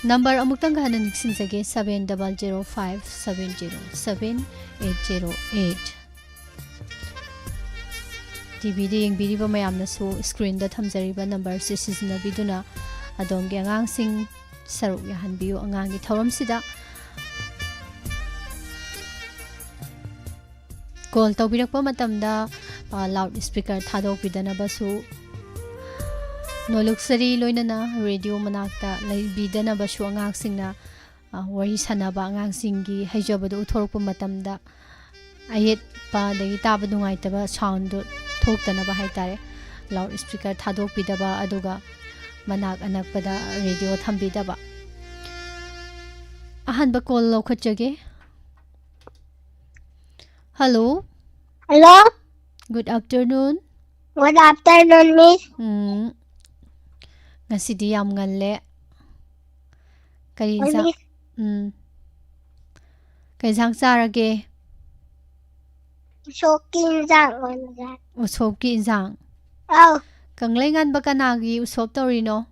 Number amuktang hana niksinjage 7005707808 TV de yengbiriba mayamna su screen da thamjariba number se sizinabiduna adongi angang sing saruk yahanbiyu angangi thauram sida call tawbirakpa matamda loud speaker thadokbidana basu no luxury loinana radio manakta laibidana basu angang singna wari sanaba angang singi haijabadu uthorokpa matamda ayet pa dagi taba dungaitaba sound thoktanaba haitare loud speaker thadokbidaba aduga manak anakpada radio thambidaba ahanba call lokhatjage. Hello. Hello. Good afternoon. Good afternoon, Miss. Ngasidi yam ngalle. Kay sang sarage. Usopki injang. Usopki injang. Oh. Kanglengan ba kanagi usop torino?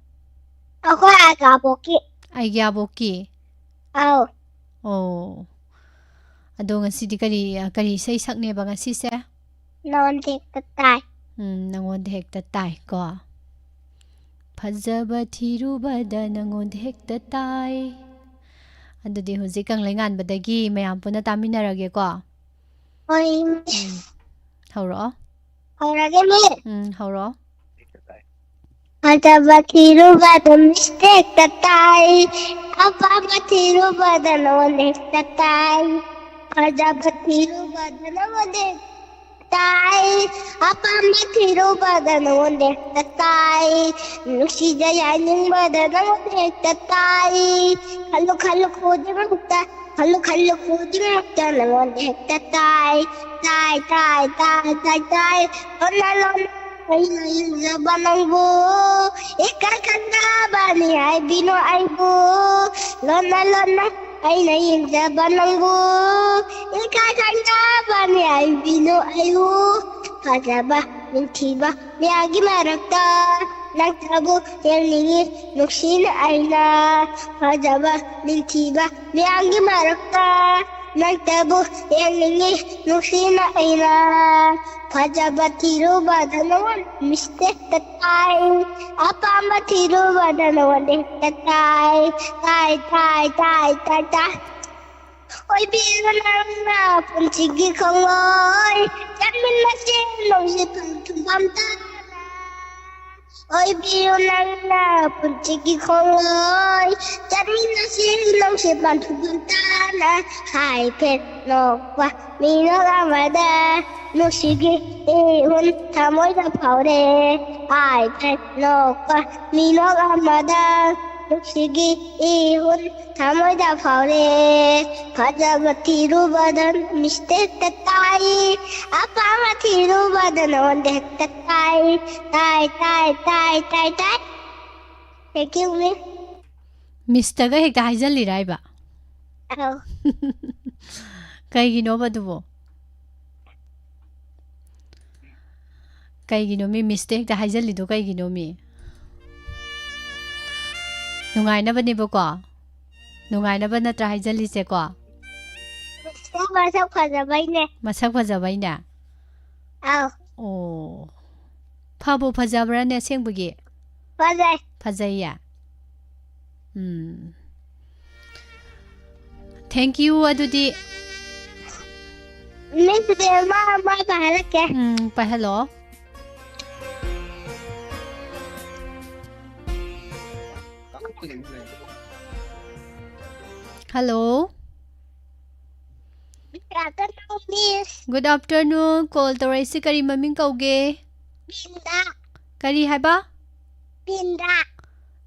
Ako agaboki. Ay gaboki. Oh. Oh. Ado ngasidi kari say sakne ba ngasise? Nangonde hektatay. Nangonde hektatay ko. Phajaba thirubada nangonde hektatay. Ado di huzik kanglengan badagi mayam puna taminarage ko. Oy. Hauro? Haurage mi. Hauro? Phajaba thirubada mistake tatay. Apapa thirubada nangonde hektatay. Phajaba thirubada nangonde hektatay. Apapa thirubada nangonde hektatay. Nuksija yaningbada nangonde hektatay. Khalu khojimukta. Khalu khojimukta nangonde hektatay. Tay. Lona. Zabanangbo, ikakanda bani ay bino ay bo. Lona, ay nayin zabanangbo, ikakanda bani ay bino ay bo. Kajaba, mintiba, miyagi marakta, nagtabo, yang ningir, nuksin ay na. Kajaba, mintiba, miyagi marakta, nagtabo, yang ningir, nuksin ay na. Phajaba thirubada nangon mistake tatay. Apama thirubada nangon tatay. Tay. Oy biro na punsigi kongoy. Jamin na sinong si pamta. Oy biro na punsigi kongoy. Jamin na sinong si pamta. Hai pet nokwa minok amada. Nuksigi ihun tamoy da paure. Hai pet nokwa minok amada. Nuksigi ihun tamoy da paure. Phajaba thirubada mistake tatay. Apama thirubada nangonde hektatay. Tay. Thank you, Miss. Mr. ga hekta haijali raiba. Oh. Kaigino ba dubo? Kaigino mi mistake da haijali do kaigino mi. Nungai na ba ni ba ko? Nungai na ba na tra haijali se ko? Masak phajabay ne. Masak phajabay na. Oh. Phabo phajabra ne sengbugi. Phajay ya. Thank you adudi. Miss Delma pahalake. Pahalo. Hello. Good afternoon, Miss. Good afternoon. Call toray si kari maming kauge. Binda. Kari haba?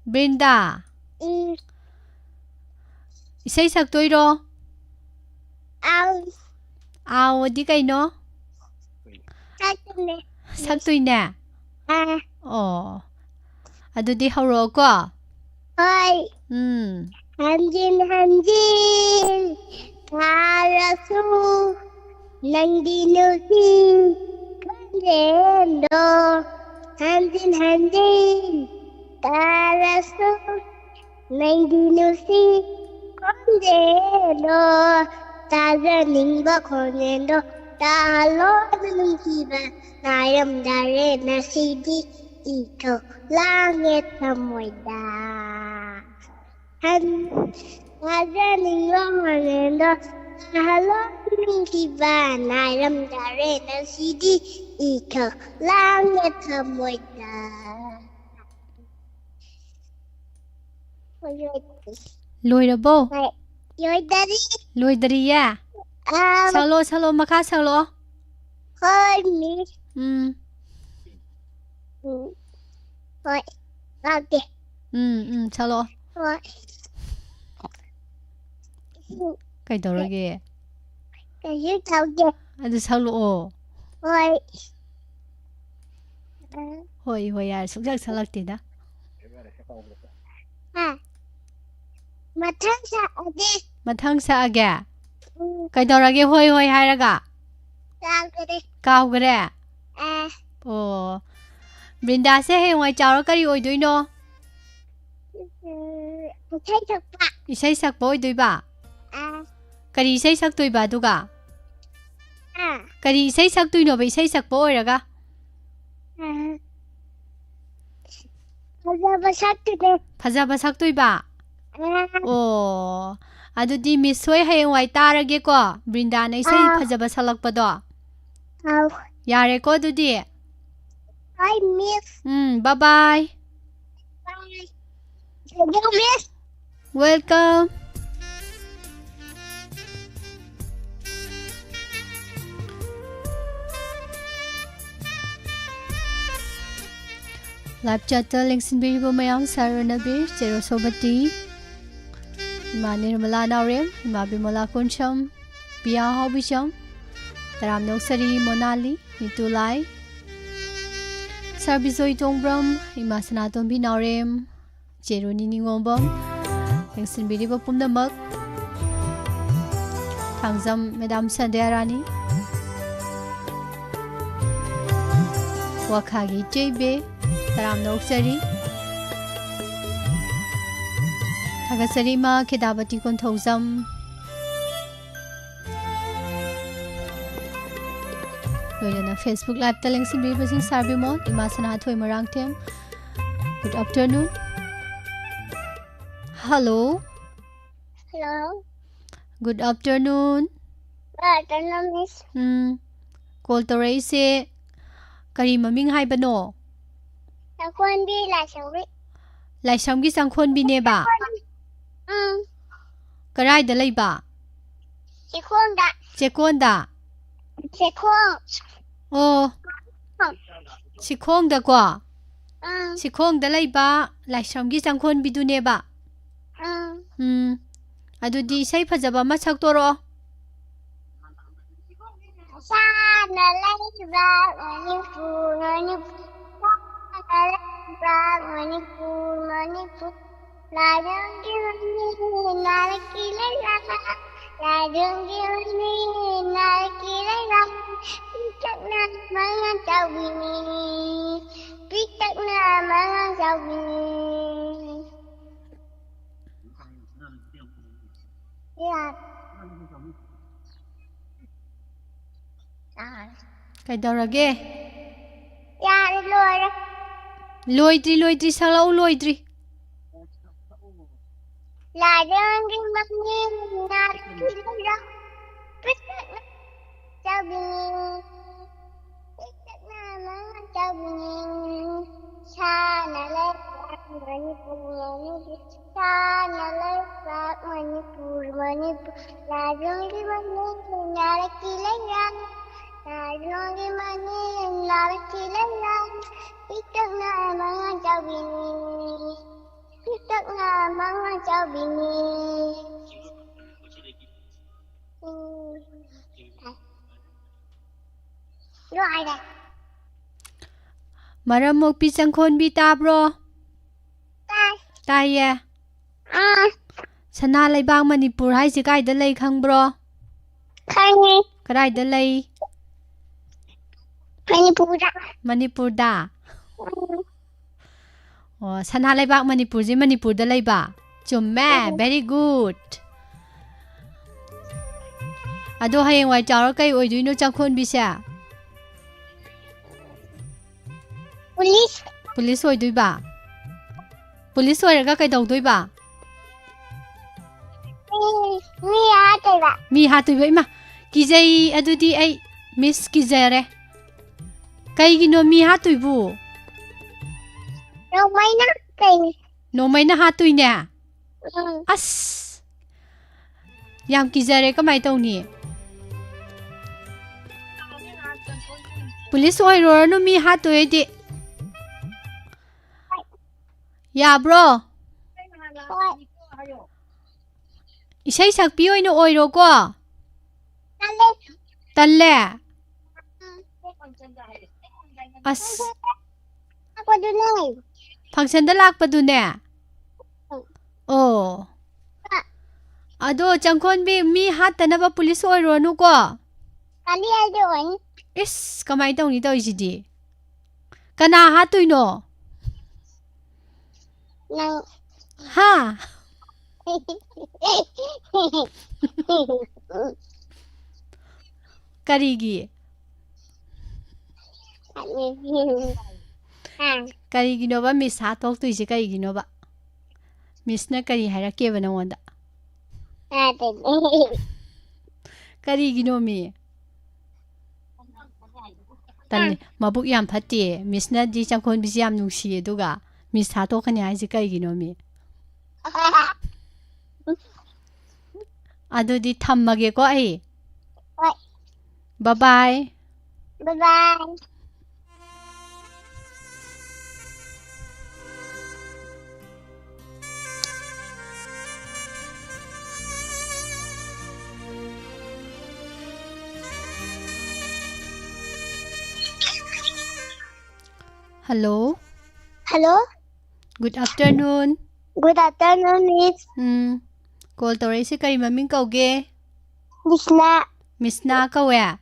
Brinda. Isay saktoyro? Aw, di kay no? Saktoy na. Oh. Ado di haro ko. Hoy. Hanjin. Karasu. Nangdinusi. Kanjendo. Hanjin. Karasu. 맹디누시 콘데로 따르닝바 콘데로 달로는 기바 나름 다레 나시디 이토 랑에 타모이다 한 따르닝바 콘데로 달로는 기바 나름 다레 나시디 이토 랑에 타모이다 lôi rồi bố Rồi dari lôi dari ya sao lô mà khá sao lô hơi mi rồi vào đi sao lô rồi cái đầu rồi kìa cái dưới sau đi anh sao lô rồi hồi à sống chắc sao lạc tiền đó mathang sa kìa cái đầu rồi kìa hồi hai ra cả cao cái đấy ồ Brinda sẽ hay ngoài chào nó cái gì đuôi nó isay sak boy đuôi bà cái gì isay sak đuôi bà tu cả cái gì isay sak đuôi nó bị isay sak boy ra cả 파자바 삭 đuôi bà 오 아두디 미스웨이 하영와이 따라게고 브린다나 이세 파자바 살락바도 야레고 두디 Hi miss bye bye you miss welcome live chatter link sin bi bo mayam saranabir zero sobati Mani Mala Naurem, Mabi Mola Kuncham, Pia Hobbicham, Taram Noksari Monali, Nitulai, Sarbizoi Tongbram, Imasanaton Binaurem, Jeruni Ningombam, Thanksin Bidiba Pumdamak, Tangzam Madame Sandarani, Wakagi JB, Taram Noksari. Tagasarima Kedabati Kontozam Loyana Facebook Live Taling Simbi Basing Sarbimo Imasana Toy Marang Tem. Good afternoon. Hello. hello Good afternoon. miss Call to raise it. Kari maming hai bano. Sao con đi là sao biết Lai Samgi Sangkhon Bine ba. Karai da lay ba. chị Khuôn đã Chekon da. chị Khuôn Oh. Chikhong da kwa. Chikhong da lay ba. Lai Samgi Sangkhon Bidune ba. Adudi say phajaba masak toro. Sa na lấy ba như phù như sa na lấy ba như phù là đường kia là kỳ lấy ra là đường kia là kỳ lấy ra chắc là mang chào biết chắc là mang chào Cái đầu ra ghê. dạ đi lùi rồi Lôi đi sao lâu lôi đi. là đơn đi mặc nhiên là khi lấy ra biết chào bình biết là mang chào bình xa là lấy sa na lấy ra Manipur là đơn đi mặc nhiên là khi lấy ra là đơn đi mặc nhiên là khi lấy ra biết là mang chào bình Tất là mang cho Bini. Rồi đây. Maram mo pisang khon bita bro. Tai ya. Sana lay bang Manipur hai si kai da lay khang bro. Khang ni. Kai da lay. Manipur da. Sana lay bang Manipur ji Manipur da lay ba. Chumma, very good. Ado hayang wai chawra kai oiduino changkhon bisa. Police. Police oiduiba. Police oiraga kai dawduiba. Mi hataiba. Mi hatuiba ima. Kijai adudi ai miss kijare. Kaigino mi hatuibu. Nomaina kai. Nomaina hatuine. As. Yam kijare kamai tawni. Police oiroranu mi hatuidi. Ya bro. Isai sakpi oino oiro ko. Talle. As. Function da lakpadune. Oh. Ado changkhon bi mi hatanaba police oironu ko. Kali ayon. Is kamay tawni tawjidi. Kana hatuino. Nang. Ha. Karigi. Karigi ba miss ha talk to isi karigi ba. Miss na kari harake ba wanda. Karigi no mi. Tan mabuk yam phati miss na di changkhon bi yam nungsi duga miss ha to khani ai si karigi no mi. Adudi thammage ko ai. Bye bye. Bye bye. Hello. Hello. Good afternoon. Good afternoon, Miss. Call to raise kari maming kauge. Misna. Misna kawe.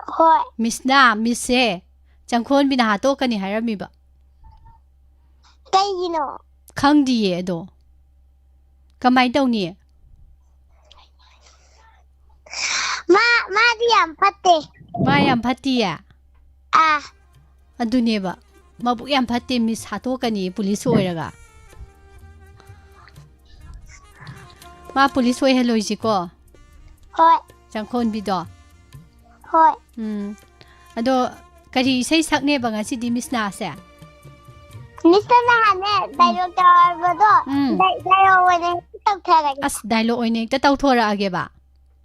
Hoi. Misna, Misse. Changkhon binahato kani harami ba? Kaigino. Khangdiye do. Kamay tawni? Ma di yam phatte. Ma yam phatiya. Adune ba? Mabuk yam phatte miss hato kani police oiraga. Ma police oi hello ji ko. Hoi. Changkhon bido. Hoi. Ado kari isai sakne ba ngasi di miss na se? Mr. Nahane, dialogue tawarbado. Dialogue wene tawtharage. As dialogue oine ekta tawthora age ba?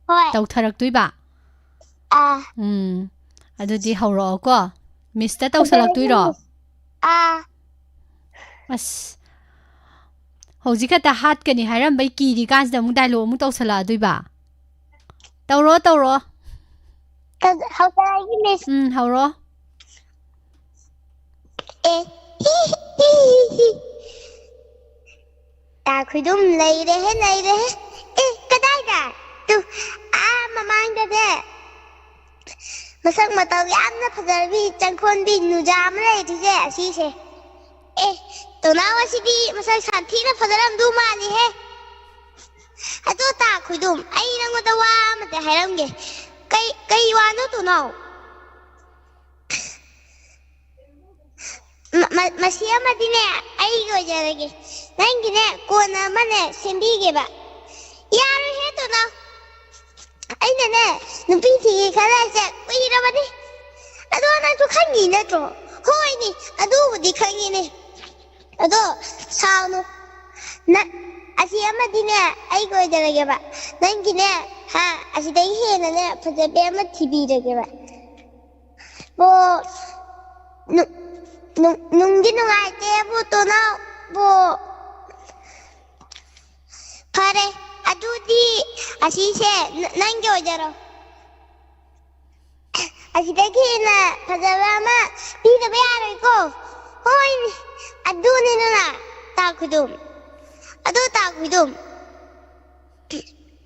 Hoi. Tawtharak tui ba? Ado di hawro ko. Miss ta tawsalak tui ro? As hojika ta hat kani haram bai ki di kan da mu dialogue mu tawsala dui ba? Tawro. How can I miss? Hawro. Ta khudum lay re he. Kadai da. Tu mamang da de. Masak mataw yamna phazarbi changkhon bi nujam re thi je asi se. To nawa si di masak santhi na phazaram du mani he. Ado ta khudum ai nang da wa ma de hairam ge. Kai wa no to no. Masih amat ini, ayo go jarage. Nanti ne, kona mana sendiri ba. Ya harus itu no. Ayo ne, nubi tiga kali aja. Kau ira mana? Aduh anak tu kan gini tu. Oh ini, aduh di kan gini. Aduh, saunu. Na, asyik amat ini, ayo go jarage ba. Nanti ne, asyik dah ini ne, pada amat TV jarage ba. Bo, nunggi nungai tebu to na bo kare adudi asise nangi ojaro asideki na pazarama pida bayaro ko hoy aduni nuna takudum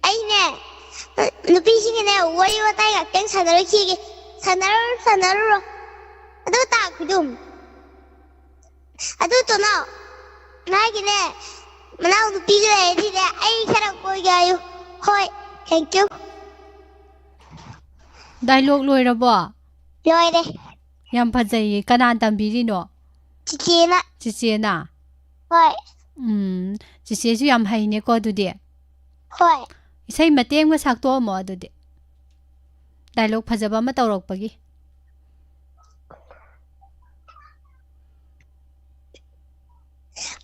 aine nupising ne woi watai gakteng sanaru ado takudum Aduh to no, lagi ne, Manau nupi ga lay thi da ai sarak ko gayu. Hoi, thank you. Dialogue loirabo. Loire. Yam phajai kanan tambirino. Chichena. Chichena. Hoi. Chichesu yam haine ko adudi. Hoi. Isai mateng ma sakto mo adudi. Dialogue phajaba ma tawrokpagi.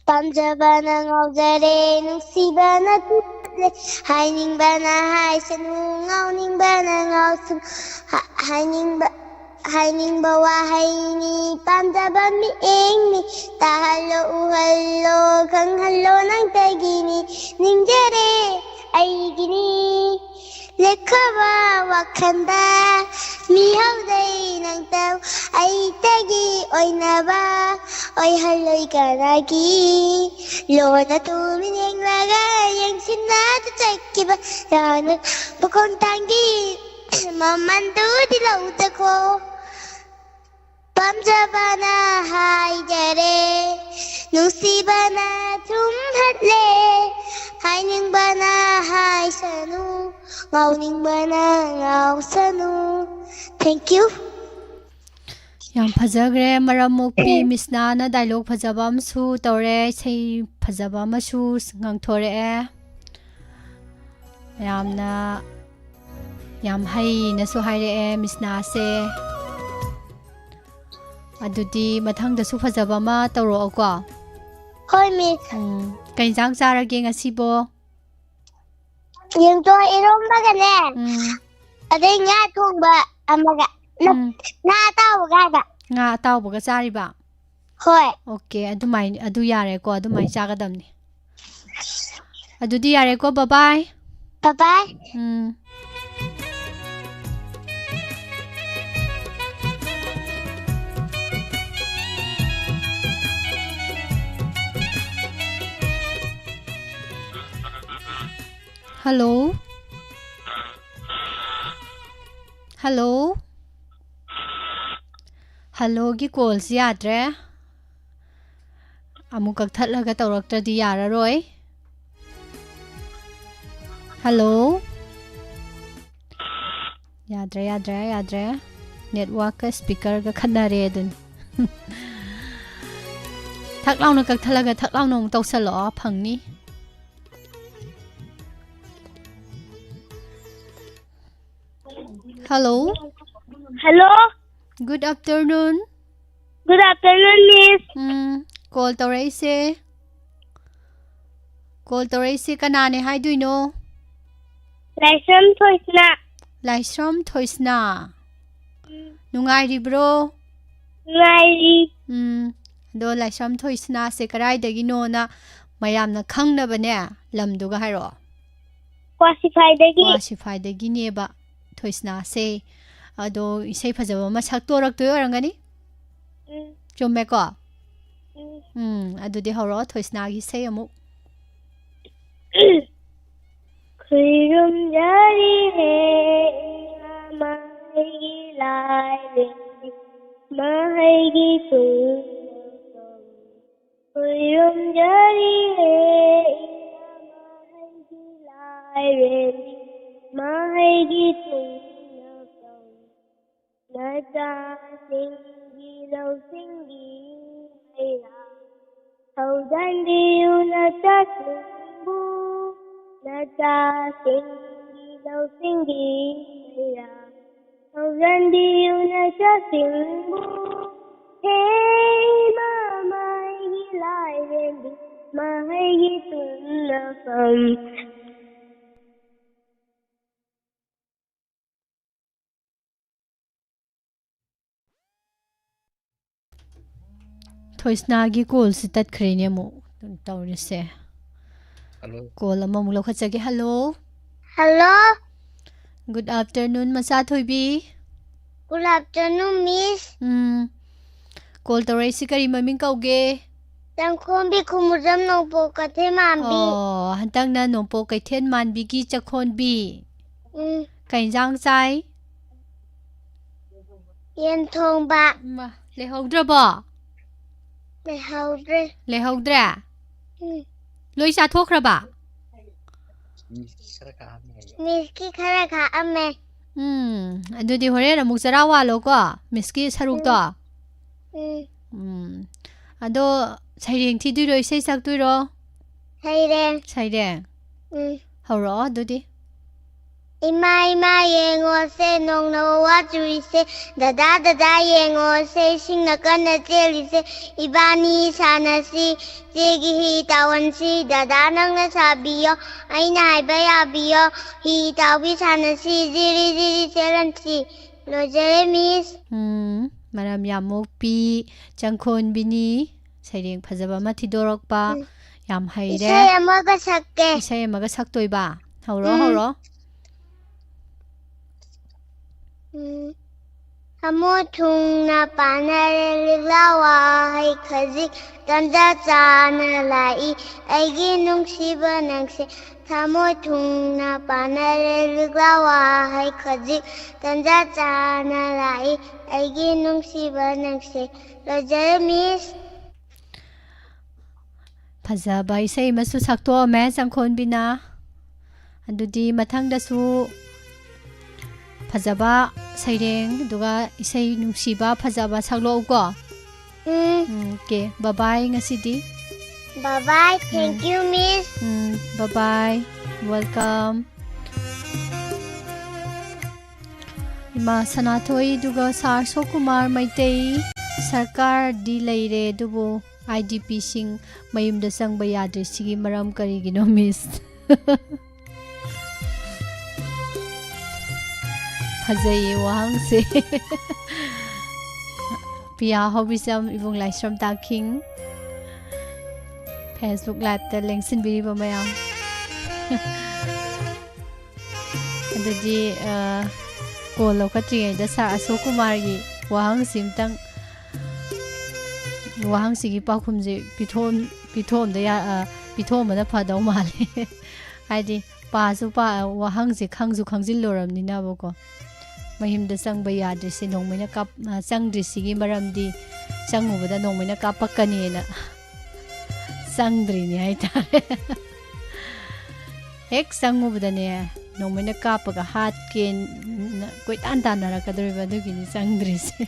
Pamjabana ngaujare nungsibana tutle hainingba haisanu ngauningba ngausun hainingba wahaini pamjaba miengni tahalo uhallo khanghallo nang tagini ningjare aigini lekhaba wakhanda mihauday nang taw ay tagi oinaba oy haloy kanagi lona tumineng laga yang sinata cakkiba lana pukong tanggi mamandu di lauta ko pamjabana hai jare nusibana tumhatle hai ningbana hai sanu ngau ningbana ngau sanu. Thank you. Yam phajagre maramukpi misna na dialogue phajaba amsu tawre sei phajaba masu ngangthore yamna yam hai na su haire misna se adudi mathang da su phajaba ma tawro ko. Hoi miss. Kai jang charage ngasibo. Yung to iromba gane. Aday nga thongba amaga. Nga tawba ga. Nga tawba ga chariba. Hoi. Okay, adu yare ko adumai chagadamni. Adudi yare ko bye bye. Bye bye. Hello. Hello. Hello gi call si yadre. Amu kakthatlaga tawraktradi yararoi. Hello. Yadre. Network ka speaker ga khanare dun. Thaklauna kakthatlaga thaklauna tawsalo phangni. Hello. Hello. Good afternoon. Good afternoon, miss. Call tawraise. Kanane haiduino. Laisram thoisna. Laisram thoisna. Nungairi bro. Nungairi. Do laisram thoisna se karaidagi no na mayamna khangnabane lamduga hairo. Quasify dagi neba. Thoisna se ado isai phajaba ma saktorak to yorangani chumme ko adudi horo thoisna gi sei amu khuyrum jari he mai gi lai le mai gi tu khuyrum jari he mai gi lai le mai gi tu na cha singi lâu singi hay là hầu dan điêu na cha singu na cha singi lâu singi hay là hầu dan điêu na cha singu hey ma mai gi lai lên đi ma hay gi tuần na phẩm. Thoisna gi call si tat khrene mu tawri se. Hello. Call amamuk lokhachage. Hello. Hello. Good afternoon Masa Thoibi. Good afternoon, miss. Call tawrai si kari maming kauge. Tangkhombi khumudam nongpo kathe manbi. Hantang na nongpo kaithen manbi gi chakhonbi. Kainjang chai. Yen thongba. Lehogdrabo. Lehogdre. Lehogdra. ꯂꯣꯏ ꯆꯥꯊꯣꯛꯈ꯭ꯔꯕ ꯃꯤꯁꯀꯤ ꯈꯔ ꯈꯥꯛꯑꯝꯃꯦ ꯑꯗꯨꯗꯤ ꯍꯣꯔꯦꯟ ꯑꯃꯨꯛ ꯆꯔꯥ ꯋꯥꯜꯂꯣꯀꯣ ꯃꯤꯁꯀꯤ ꯁꯔꯨꯛꯇꯣ ꯑꯗꯣ ꯁꯩꯔꯦꯡ ꯊꯤꯗꯣꯏꯔꯣ ꯏꯁꯩ ꯁꯛꯇꯣꯏꯔో ꯁꯩꯔꯦꯡ ꯍꯧꯔꯛꯑꯣ ꯑꯗꯨꯗꯤ Ima ima yengo se nong na wa chui se dada yengo se sing na kan na cheli se ibani sana si jegi hi tawan si dada nang na sabiyo ai na hai ba ya biyo hi tawi sana si jiri selan si lo jere miss maram yam mokpi changkhon bini saireng phajaba ma thidorokpa yam haire isai amaga saktoiba horo Hamo thung na panare liglawa hai khazik tanda chana lai aigi nungsiba nangse hamo thung na panare liglawa hai khazik tanda chana lai aigi nungsiba nangse lojare miss phajaba isai masu saktoame changkhon bina adudi mathangdasu phajaba saireng duga isai nungsiba phajaba saklo okay bye bye ngasidi bye bye thank you miss bye bye welcome ima sanathoi duga sar sokumar maitei sarkar di leire dubu idp sing mayumda sangba yadre sigi maram karigino miss Hazai wahang se Pia hobisam ibung livestream taking Facebook live ta lengsin biri ba mayam adadi ko lokati da sa asokumar gi wahang simtang wahang sigi pakhum je pithom da ya pithom da phadaw male haidi pa su pa wahang je khangju khangjil loram ni na boko mahimda sangba yadrisi nongmina kap sangdrisigi maramdi sangubada nongmina kapakani na sangdrini haitare hek sangubada ne nongmina kapaga hat ken koitan tannarakadriba dugini sangdrisi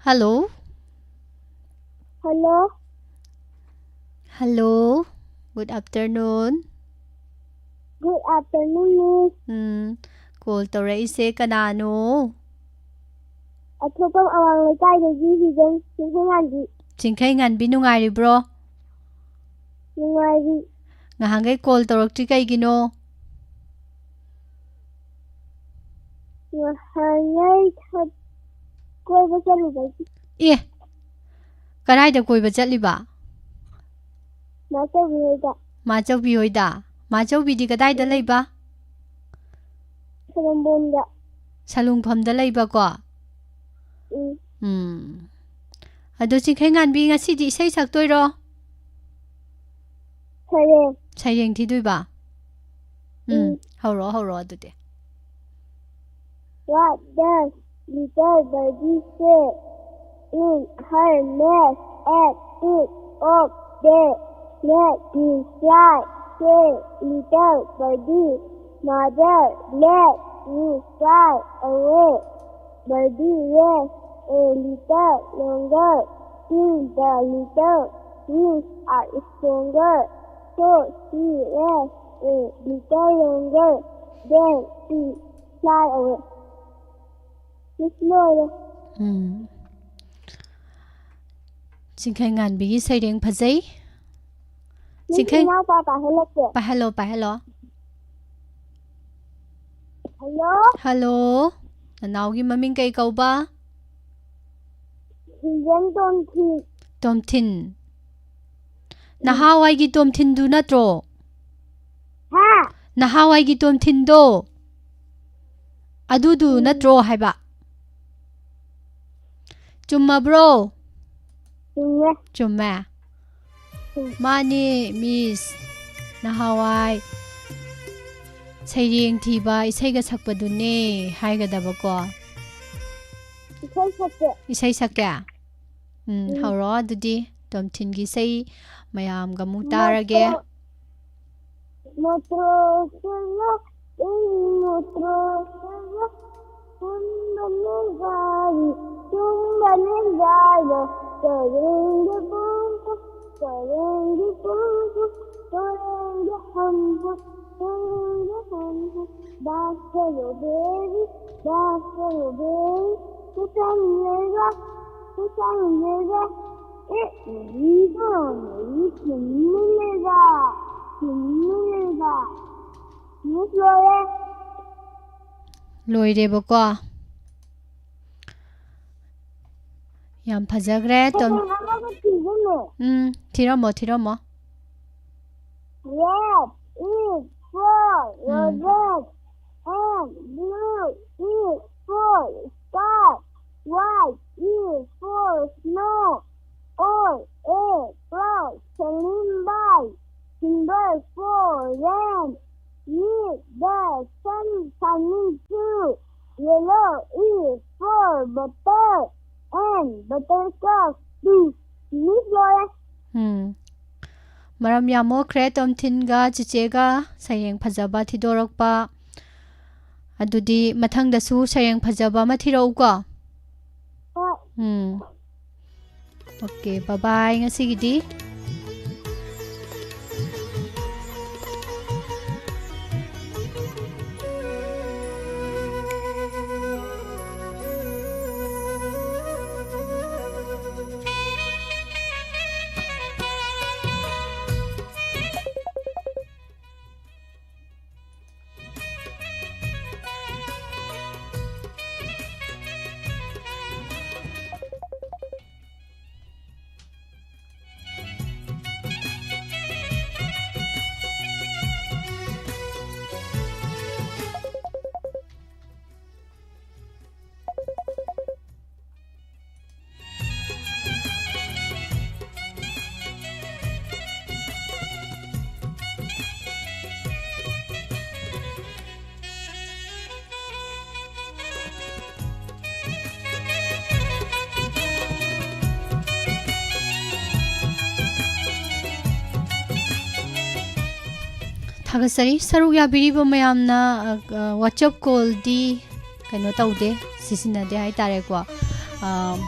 hello good afternoon Good afternoon, Miss. Call tawraise kanano? Athopam awang lekai higan singkhainganbi. Singkhainganbi nungairibro? Nungairi. Ngahangai call tawraktri kaigino? Ngahangai koiba chatliba. Karaida koiba chatliba? Machaubi hoida. Machaubi di kadai da leiba? Salungphamda leiba ko? Ado singkhainganbi ngasidi isai saktoiro? Saireng thiduiba? Horo adudi. What does little birdie say in her nest at it of the let me fly? Say, little birdie, mother, let me fly away. Birdie rests a little longer till the little wings are stronger. So she rests a little longer, then she fly away. Miss Lola. Singkhainganbi gi saireng phajai. Hello. Hello. Nanaugi maming kay kauba? Tomthin. Nahawai gi tomthin du natro? Nahawai gi tomthin do? Adudu natro haiba? Chumma bro? Chumma. Mani Miss Nahawai saireng thiba isaiga sakpadune haigadaba ko isai sakya horo adudi ꯇꯣꯝꯊꯤꯟꯒꯤ ꯏꯁꯩ ꯃꯌꯥꯝꯒ ꯑꯃꯨꯛ ꯇꯥꯔꯒꯦ. Motrosello, motrosello, tumbanegari, tumbanegaro, terenge pumpu, terenge hampu, dasero baby, kutanega, kutanega, ꯂꯣꯏꯔꯦꯕꯀꯣ. ꯌꯥꯝ ꯐꯖꯈ꯭ꯔꯦ. ꯊꯤꯔꯝꯃꯣ ꯊꯤꯔꯝꯃꯣ. Red is for red and blue is for sky. White is for snow or a cloud sailing by. Silver for rain with the sun shining through. Yellow is for butter and buttercup is Flora. Maram yam mokhre Tomthinga Chichega sayeng phajaba thidorakpa. Adudi mathangdasu sayeng phajaba ma thirau ko. Okay, bye bye ngasigidi. Hagasari saruk yabiriba mayamna WhatsApp call di kaino taude sisinade hai tare ko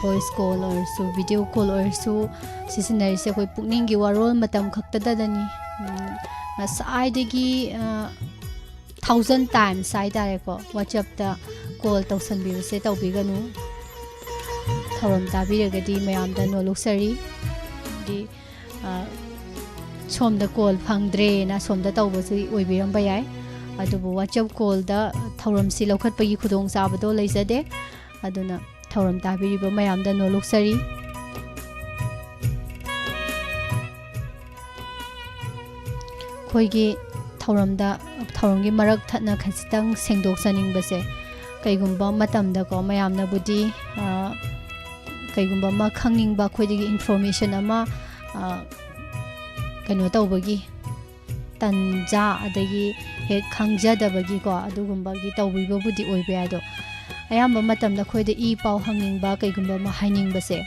voice call or so video call or so sisinari se koi pukningi warol matam khakta dadani asai degi 1000 times sai tare ko WhatsApp ta call tausan bi se taubiganu thoram tabiragadi mayamda no luksari di somda call phangdre na somda tawbasi oibiram bayai adubu WhatsApp call da thoram si lokhat pagi khudong sabado leizade aduna thoram tabiriba mayamda no luksari khoigi thoramgi marak thatna khasitang sengdok saning base kaigumba matamda ko mayamna budi kaigumba ma khangning ba khoidigi information ama kano tawbagi tanja adagi he khangjadabagi ko adugumba gi tawbiba budi oibe ado ayamba matamda khoide e pau hangingba kaigumba ma hainingba se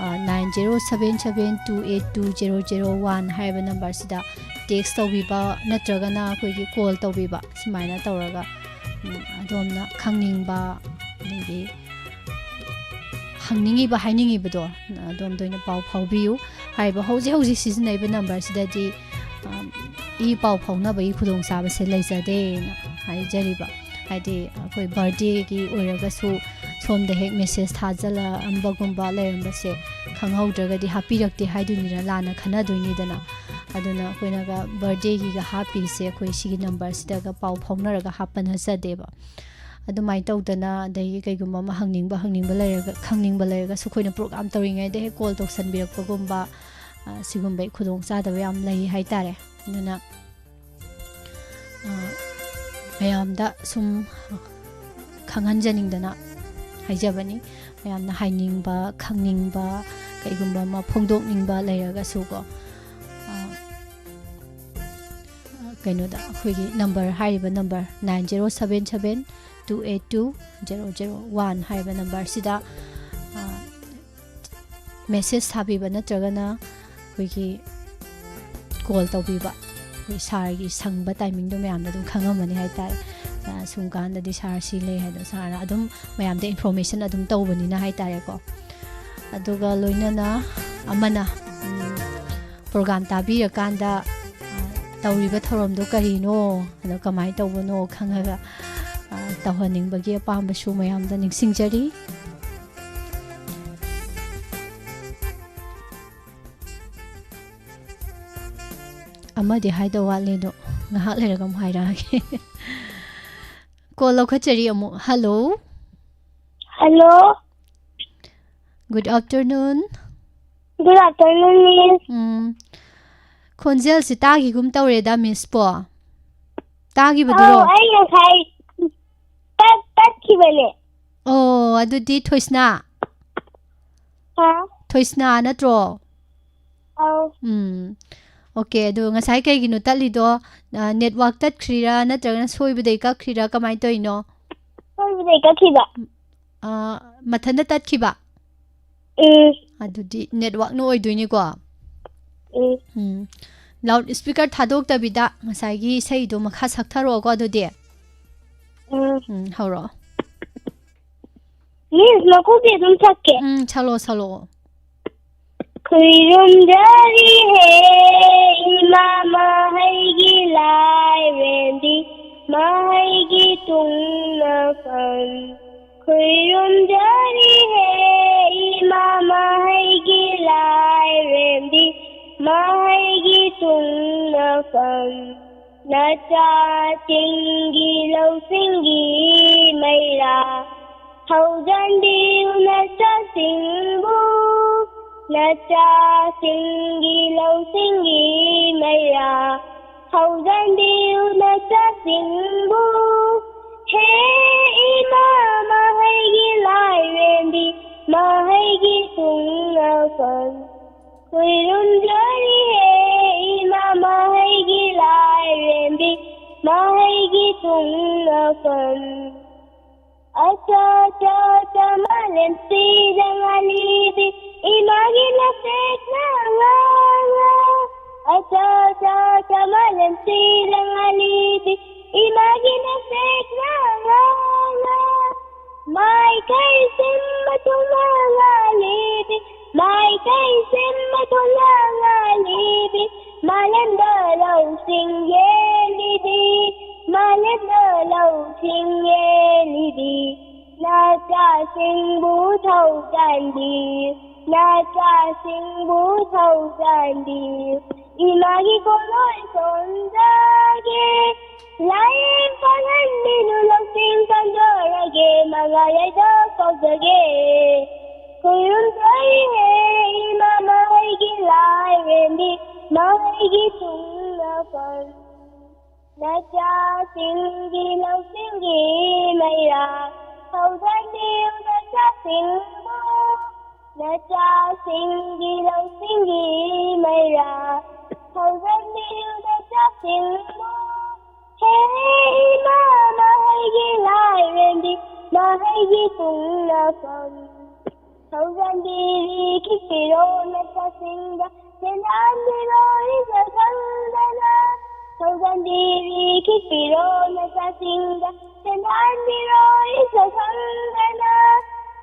9077282001 haiba number sida text tawbiba natragana khoigi call tawbiba simaina tawraga adomna khangningba adagi hangningi ba hainingi bado adom doina pau phaubiu haiba hauji sizinaiba number sidadi e pau phauna bai khudong saba se leizade na hai jariba haidi koi birthday ki oiraga su somda hek message thajala ambagumba leramba se khanghaudra di happy rakti haiduni na lana khana doini dana aduna koina ga birthday ki ga happy se koi sigi number sida ga pau phauna raga hapan hasadeba adumai tawdana dai kaigumba ma hangningba layraga khangningba layraga su khoina program tawringai de call tawsan birakpa gumba sigumba khudong sadaba yam lei haitare aduna mayamda sum khanghanjaningdana haijabani mayamna hainingba khangningba kaigumba ma phongdokningba layraga su ko kainoda khoigi number hariba number 9077282001 haiba number sida message ꯊꯥꯕꯤꯕ ꯅꯠꯇ꯭ꯔꯒꯅ ꯑꯩꯈꯣꯏꯒꯤ call ꯇꯧꯕꯤꯕ ꯑꯩꯈꯣꯏ ꯁꯥꯔꯒꯤ ꯁꯪꯕ ꯇꯥꯏꯃꯤꯡꯗꯣ ꯃꯌꯥꯝꯅ ꯑꯗꯨꯝ ꯈꯪꯉꯝꯃꯅꯤ ꯍꯥꯏꯇꯥꯔꯦ ꯁꯨꯝ ꯀꯥꯟꯗꯗꯤ ꯁꯥꯔ ꯁꯤ ꯂꯩ ꯍꯥꯏꯗꯣ ꯁꯥꯔꯅ ꯑꯗꯨꯝ ꯃꯌꯥꯝꯗ ꯏꯟꯐꯣꯔꯃꯦꯁꯟ ꯑꯗꯨꯝ ꯇꯧꯕꯅꯤꯅ ꯍꯥꯏꯇꯥꯔꯦꯀꯣ ꯑꯗꯨꯒ ꯂꯣꯏꯅꯅ ꯑꯃꯅ ꯄ꯭ꯔꯣꯒ꯭ꯔꯥꯝ ꯇꯥꯕꯤꯔꯀꯥꯟꯗ ꯇꯧꯔꯤꯕ ꯊꯧꯔꯝꯗꯣ ꯀꯔꯤꯅꯣ ꯑꯗꯣ ꯀꯃꯥꯏꯅ ꯇꯧꯕꯅꯣ ꯈꯪꯉꯒ ꯇꯧꯍꯟꯅꯤꯡꯕꯒꯤ ꯑꯄꯥꯝꯕꯁꯨ ꯃꯌꯥꯝꯗ ꯅꯤꯡꯁꯤꯡꯖꯔꯤ ꯑꯃꯗꯤ ꯍꯥꯏꯗꯧ ꯋꯥꯠꯂꯦꯗꯣ ꯉꯥꯏꯍꯥꯛ ꯂꯩꯔꯒ ꯑꯃꯨꯛ ꯍꯥꯏꯔꯛꯑꯒꯦ ꯀꯣꯜ ꯂꯧꯈꯠꯆꯔꯤ ꯑꯃꯨꯛ hello Hello. Good afternoon Good afternoon, Miss. ꯈꯣꯟꯖꯦꯜꯁꯤ ꯇꯥꯈꯤꯒꯨꯝ ꯇꯧꯔꯦꯗ ꯃꯤꯁ ꯄꯣ ꯇꯥꯈꯤꯕꯗꯨꯔꯣ ꯑꯩ ꯉꯁꯥꯏ ꯇꯠꯈꯤꯕꯅꯦ ꯑꯣ ꯑꯗꯨꯗꯤ ꯊꯣꯏꯁꯅꯥ ꯊꯣꯏꯁꯅꯥ ꯅꯠꯇ꯭ꯔꯣ ꯑꯣꯀꯦ ꯑꯗꯣ ꯉꯁꯥꯏ ꯀꯩꯒꯤꯅꯣ ꯇꯠꯂꯤꯗꯣ ꯅꯦꯠꯋꯥꯛ ꯇꯠꯈ꯭ꯔꯤꯔꯥ ꯅꯠꯇ꯭ꯔꯒꯅ ꯁꯣꯏꯕꯗꯩ ꯀꯛꯈ꯭ꯔꯤꯔꯥ ꯀꯃꯥꯏꯅ ꯇꯧꯔꯤꯅꯣ ꯁꯣꯏꯕꯗꯩ ꯀꯛꯈꯤꯕ ꯃꯊꯟꯇ ꯇꯠꯈꯤꯕ ꯑꯗꯨꯗꯤ ꯅꯦꯠꯋꯥꯛꯅ ꯑꯣꯏꯗꯣꯏꯅꯤꯀꯣ ꯂꯥꯎꯠ ꯏꯁꯄꯤꯀꯔ ꯊꯥꯗꯣꯛꯇꯕꯤꯗ ꯉꯁꯥꯏꯒꯤ ꯏꯁꯩꯗꯣ ꯃꯈꯥ ꯁꯛꯊꯔꯛꯑꯣꯀꯣ ꯑꯗꯨꯗꯤ ꯍꯧꯔꯛꯑꯣ ꯃꯤꯁ ꯃꯀꯣꯛꯇꯤ ꯑꯗꯨꯝ ꯁꯛꯀꯦ ꯁꯛꯂꯛꯑꯣ ꯈꯨꯏꯔꯨꯝꯖꯔꯤꯍꯦ ꯏꯃꯥ ꯃꯍꯩꯒꯤ ꯂꯥꯏꯔꯦꯝꯕꯤ ꯃꯍꯩꯒꯤ ꯇꯨꯡꯅꯐꯝ ꯈꯨꯏꯔꯨꯝꯖꯔꯤꯍꯦ ꯏꯃꯥ ꯃꯍꯩꯒꯤ ꯂꯥꯏꯔꯦꯝꯕꯤ ꯃꯍꯩꯒꯤ ꯇꯨꯡꯅꯐꯝ ꯅꯆꯥꯁꯤꯡꯒꯤ ꯂꯧꯁꯤꯡꯒꯤ ꯃꯩꯔꯥ ꯍꯧꯖꯟꯕꯤꯌꯨ ꯅꯆꯥꯁꯤꯡꯕꯨ ꯅꯆꯥꯁꯤꯡꯒꯤ ꯂꯧꯁꯤꯡꯒꯤ ꯃꯩꯔꯥ ꯍꯧꯖꯟꯕꯤꯌꯨ ꯅꯆꯥꯁꯤꯡꯕꯨ ꯍꯦ ꯏꯃꯥ ꯃꯍꯩꯒꯤ ꯂꯥꯏꯔꯦꯝꯕꯤ ꯃꯍꯩꯒꯤ ꯇꯨꯡꯅꯐꯝ ꯈꯨꯏꯔꯨꯝꯖꯔꯤꯍꯦ ꯏꯃꯥ ꯃꯍꯩꯒꯤ ꯂꯥꯏꯔꯦꯝꯕꯤ ꯃꯍꯩꯒꯤ ꯇꯨꯡꯅꯐꯝ ꯑꯆꯥ ꯆꯥ ꯆꯥ ꯃꯥꯂꯦꯝꯁꯤꯗ ꯉꯥꯜꯂꯤꯕꯤ 이마기 나색나가 아차차차 말렘 시랑알리비 이마기 나색나가 마이카이 셈마 돌랑알리비 마이카이 셈마 돌랑알리비 말렘더러우 싱예리비 말렘더러우 싱예리비 나자싱부 더우잔디 나자싱부 더우잔디 이마기 고노의 손자게 라인 뻔한 미누럭싱 선절하게 망하여도 꺾게 구름사이에 이마 마이기 라이렌비 마이기 둥나건 나자싱기 럭싱기 마이라 서울산디우 나자싱부 나자싱기 럭싱기 마이라 서울산디우 나자싱부 헤이 마마 하이기 라이렌디 마하이기 둥나건 서울산디리 키피로 나자싱가 젠안디로 이서성다나 서울산디리 키피로 나자싱가 젠안디로 이서성다나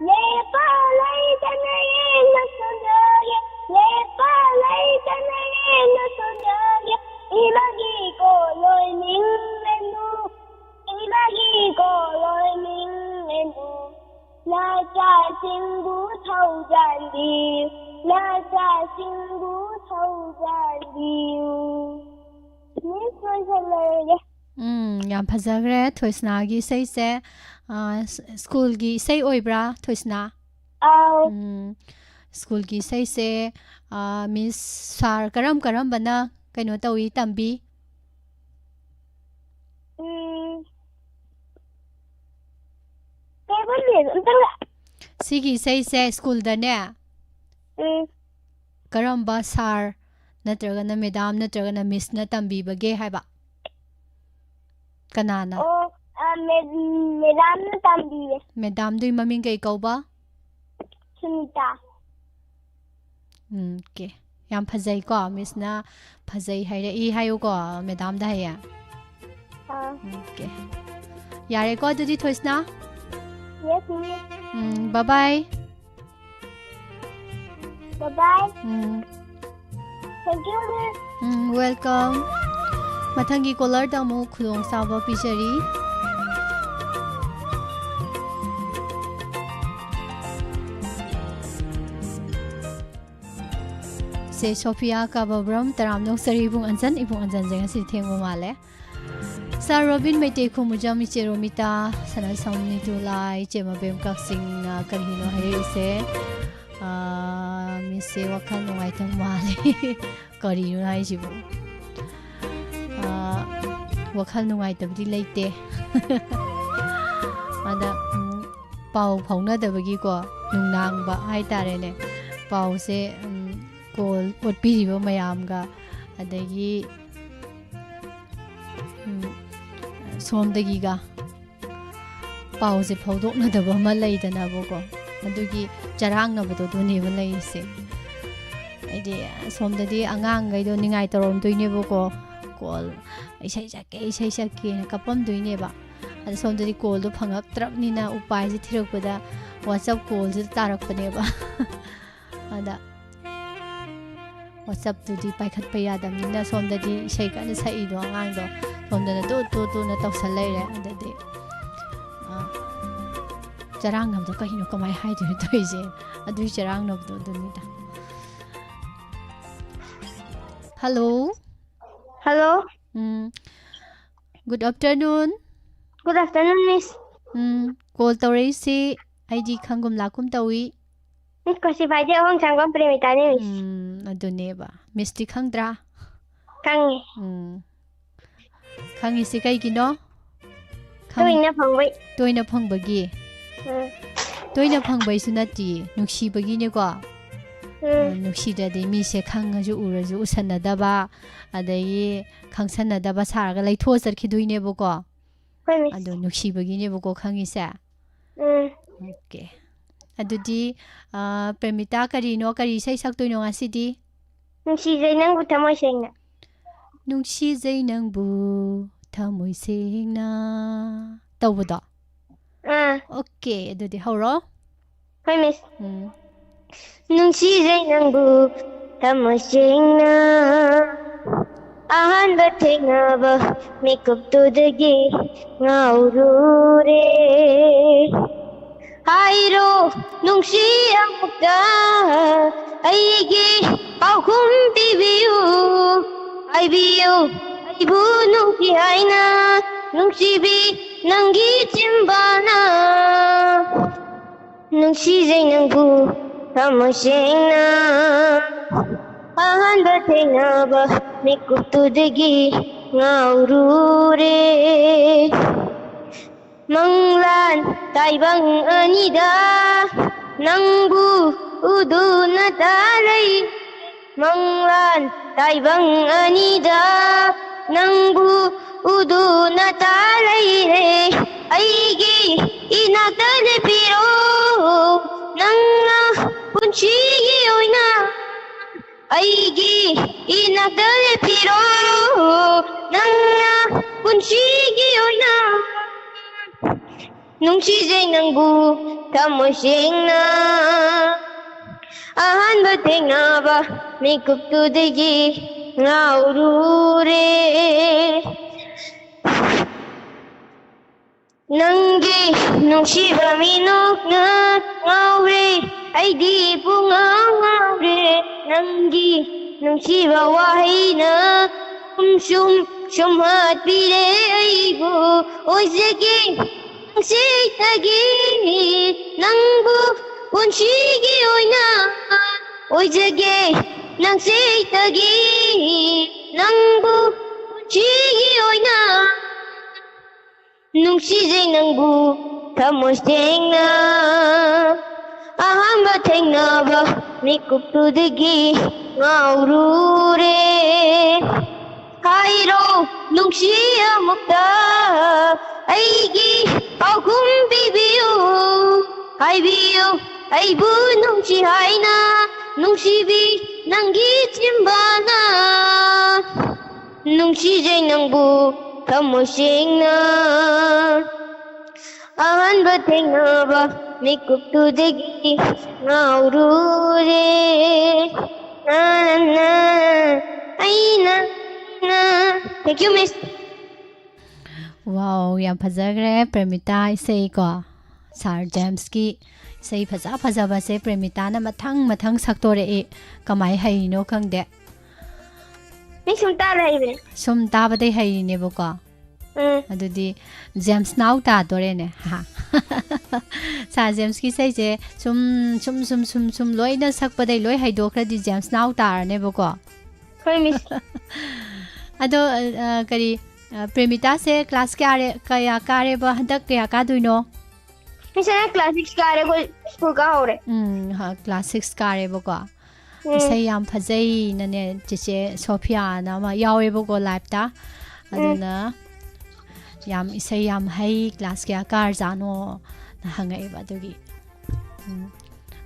내빨라이다나의 나선자게 내빨라이다나의 나선자게 이마기 고로이 밍렌두 이마기 고로이 밍렌두 나자싱부 서울산디 나자싱부 서울산디우 ꯌꯥꯝ ꯐꯖꯈ꯭ꯔꯦ ꯊꯣꯏꯁꯅꯥꯒꯤ ꯏꯁꯩꯁꯦ ꯁ꯭ꯀꯨꯜꯒꯤ ꯏꯁꯩ ꯑꯣꯏꯕ꯭ꯔꯥ ꯊꯣꯏꯁꯅꯥ ꯁ꯭ꯀꯨꯜꯒꯤ ꯏꯁꯩꯁꯦ ꯃꯤꯁ ꯁꯥꯔ ꯀꯔꯝꯕꯅ ꯀꯩꯅꯣ ꯇꯧꯏ ꯇꯝꯕꯤ ꯁꯤꯒꯤ ꯏꯁꯩꯁꯦ ꯁ꯭ꯀꯨꯜꯗꯅꯦ ꯀꯔꯝꯕ ꯁꯥꯔ ꯅꯠꯇ꯭ꯔꯒꯅ ꯃꯦꯗꯥꯝ ꯅꯠꯇ꯭ꯔꯒꯅ ꯃꯤꯁꯅ ꯇꯝꯕꯤꯕꯒꯦ ꯍꯥꯏꯕ ꯀꯅꯥꯅ ꯃꯦꯗꯥꯝꯅ ꯇꯝꯕꯤꯌꯦ ꯃꯦꯗꯥꯝꯗꯨꯒꯤ ꯃꯃꯤꯡ ꯀꯩ ꯀꯧꯕ Sunita Okay. Yam phajai ko Miss na phajai hairei hayu ko madam da haya. Okay. Yare ko adudi thoisna. Yes, miss. Bye bye. Bye-bye. Thank you, miss. Welcome. Mathangi caller da mu khudong sawa pijari. Se Sophia Kababram taram nong sari ibung anjan jeng si thengwa male. Sa Robin Maite Khumuja Micheromita Sana Samni Tulai Chema Bem Kaksing Kanhino Haise Misse Wakan Nungai Tamale Karino Haisibu Wakal Nungai Tabdi Late Ada Pau Pauna Dabagi ko Nunang ba Hai Tarene Pau se Kol Pot Piriba Mayamga Adagi Somdagiga Pause Podok Nadaba Malay than Abogo. Adugi Jarang Nabato to never lay say. Idea Somdadi Angang, I don't think I told to Nebuco call. I say Shaki, Kapam do neba. And somebody called the Pang up Trap Nina Upai Tiropada. What's up called the Tarak Paneba. And what's up to the Pakat Payadam Nina Somdadi Shake and say do Angango. From the to na talk sa later and the day. Jarang nam to kahino kamay hai to ise. Adu jarang nam to nita. Hello. Hello. Good afternoon. Good afternoon, miss. Call tawre si ID khangum lakum tawi. Miss kasi vai dia hong changwam premita ni miss. Adu neba. Misti khangdra. Kangi. Khangisi kai gino? Toina phangbai. Toina phangbagi. Toina phangbai sunati nukshi bagi ne ko. Nukshi da de mi se khangaju uraju usanadaba adai khangsanadaba saraga laitho sarki duine bo ko. Ado nukshi bagi ne bo ko khangisa. Okay. Adudi premita kari no kari sai sak toino ngasidi. Nukshi jai nang butamoi sengna. Nungshi zai nangbu thamoi sengna tawda. Okay, adudi horo. Hi miss. Nungshi zai nangbu thamoi sengna. Ahanba thengnaba makeup tudagi ngaurure. Hairo nungshi amukta aigi paukum bibiyu. I be you, I bu nungsi haina, nungsi bi nangi chimbana, nungsi zai nangbu tamasena, ahan batena ba mikup tudagi ngaurure, manglan taibang anida, nangbu udu natalai. Manglan taibang anida nangbu udu natalai re aigi inatane piro nangna punchigi oina aigi inatane piro nangna punchigi oina nungsi zai nangbu tamosengna ahanba thengnaba mikup tudagi ngaurure nangi nungsiba minukna ngaure aidi punga ngaure nangi nungsiba wahina shumhat pire aibu oizegi nangsi nangbu punchigi oina oizegi nangsi nangbu punchigi oina nungsi zai nangbu tamosengna ahamba thengnaba mikup tudagi ngaurure hairo nungsi amukta aigi paukum bibiyu haibiyu aibu nungsi haina ꯅꯨꯡꯁꯤꯕꯤ ꯅꯪꯒꯤ ꯆꯤꯝꯕꯥꯅ ꯅꯨꯡꯁꯤꯖꯩ ꯅꯪꯕꯨ ꯊꯃꯣꯏ ꯁꯦꯡꯅ ꯑꯍꯥꯟꯕ ꯊꯦꯡꯅꯕ ꯃꯤꯀꯨꯞꯇꯨꯗꯒꯤ ꯉꯥꯎꯔꯨꯔꯦ ꯅꯥ ꯑꯩꯅ Thank you, Miss. Wow, yam phajagre Premita isei ko. Sir James ki isei phajaba se Premita na mathang saktore e kamai hai no khangde. Miss sum ta rahi be. Sum ta ba dei hai ne bo ko. Adudi James now ta dore ne ha. Sir James ki sei je sum loi na sak pa dei loi hai do khra di James now ta ne bo ko. Khoi Miss. Ado kari Premita se class kaya kare ba handak kaya ka duino? Miss na class 6 kare ko school ka hore. Ha class 6 kare ba ko. Isai yam phajai na ne chiche Sophia na ma yawe ba ko live ta. Aduna yam isai yam hai class kaya kar jano na hangai ba dugi.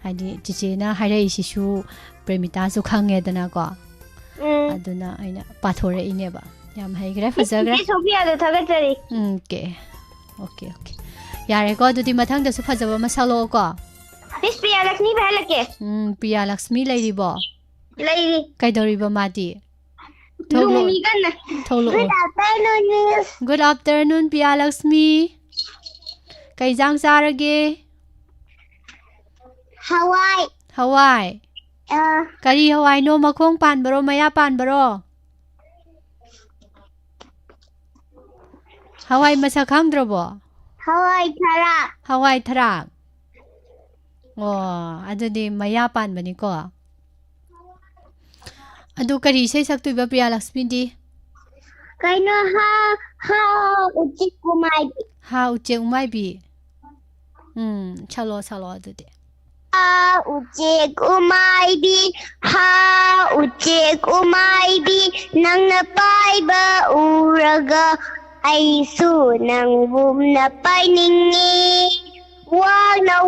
Hadi chiche na harai shishu Premita su khange dana ko. Aduna aina pathore ine ba. Yam hai gra phajagre Sophia da thagachari okay yare ko dudi mathang da su phajaba masalo ko Miss Priya Lakshmi bhalake Priya Lakshmi lairi bo lairi kaidori ba mati tholo ganna tholo Good afternoon Miss Good afternoon Priya Lakshmi kai jang sarage hawai kari hawai no makhong pan baro maya pan baro Hawai masa khangdrobo Hawai tharak Oh adudi maya pan bani ko Adu kari sei saktu ba Priya Lakshmi di kaino ha uche umai bi chalo adudi Uche kumai bi nang na paiba uraga Aisu nang na painingi wag na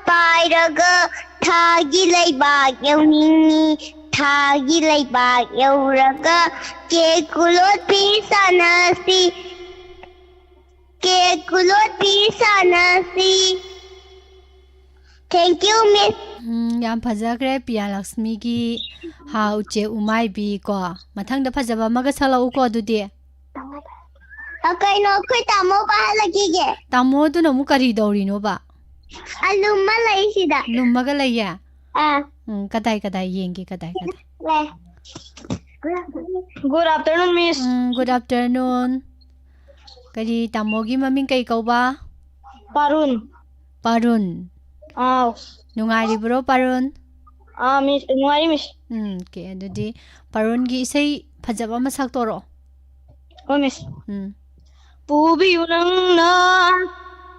pairaga thagi laibak yauningi thagi laibak yauraga ke kulot pi sanasi Thank you, Miss. Yam phajagre Priya Lakshmi ki ha uche umai bi ko mathang da phajaba maga sala u ko dudi Kaino khoi tamo ba halagi ge tamo du no mu kari dori no ba alumma lai sida lumma ga lai ya kadai yengi kadai le Good afternoon, Miss. Good afternoon kari tamo gi maming kai kau ba Parun Nungari bro Parun Miss nungari Miss okay adudi Parun gi isei phajaba masak toro Miss Pubiyu nangna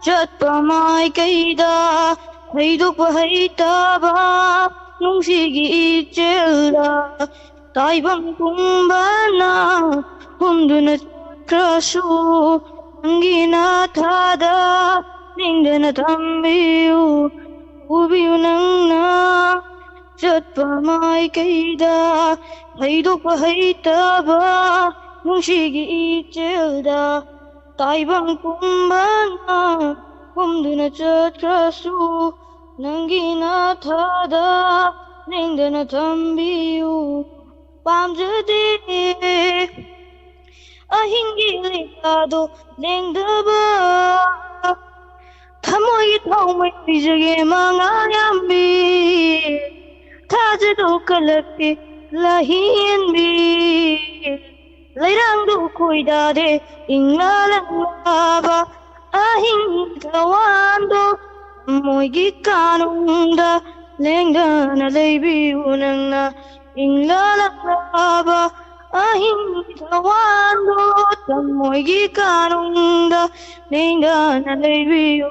chatpa mai kaida haidokpa haitaba nungsigi ichelda taibang kumbana hunduna krasu angina thada ningdana tambiyu Pubiyu nangna chatpa mai kaida haidokpa haitaba nungsigi ichelda taibang kumbana kumduna chatkrasu nangina thada ningdana tambiyu pamjade ahingi likado lengdaba thamoy thaumay bijage mangayambi thajado kalakte lahinbi Lairang du kuidade inglalaba ahing kawando moigi kanunda lengdana leibi unangna inglalaba ahing kawando moigi kanunda lengdana leibi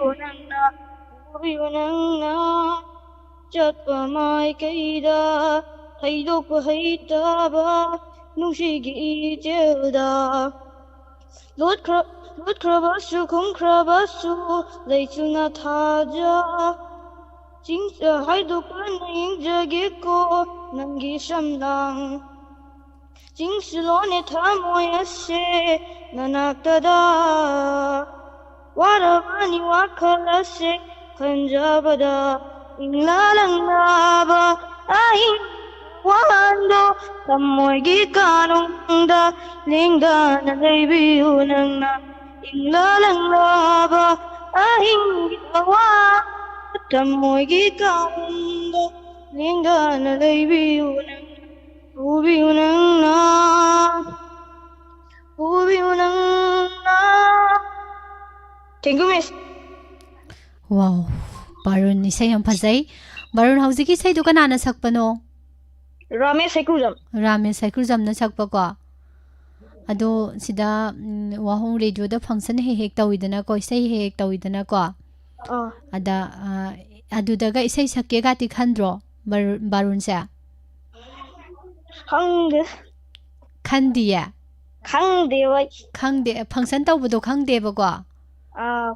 unangna chatpa mai kaida haidok haitaba nungsigi ichelda Lot krabasu kung krabasu leituna thaja 하이도크는 인적이고 남기삼랑 징슬론의 타모야세 나낙다다 와라바니 와칼라세 간자바다 잉라랑나바 아잉 와한도 타모이기 까농다 링가나 레이비우낭나 잉라랑나바 아잉 기타와 tamoygi kaunga linga na leibi unang na. Thank you, Miss. Wow, Barun isay ang pasay. Barun hauzik isay do kanana sakpano. Ramesh Saikuzam. Ramesh Saikuzam na sakpa ko. Ado sida wahong radio da function hek tawidana ko isay hek tawidana ko. Ada adudaga isay sakye gati khandro barun sa khandiya khangde function tawbudo khangde ba ko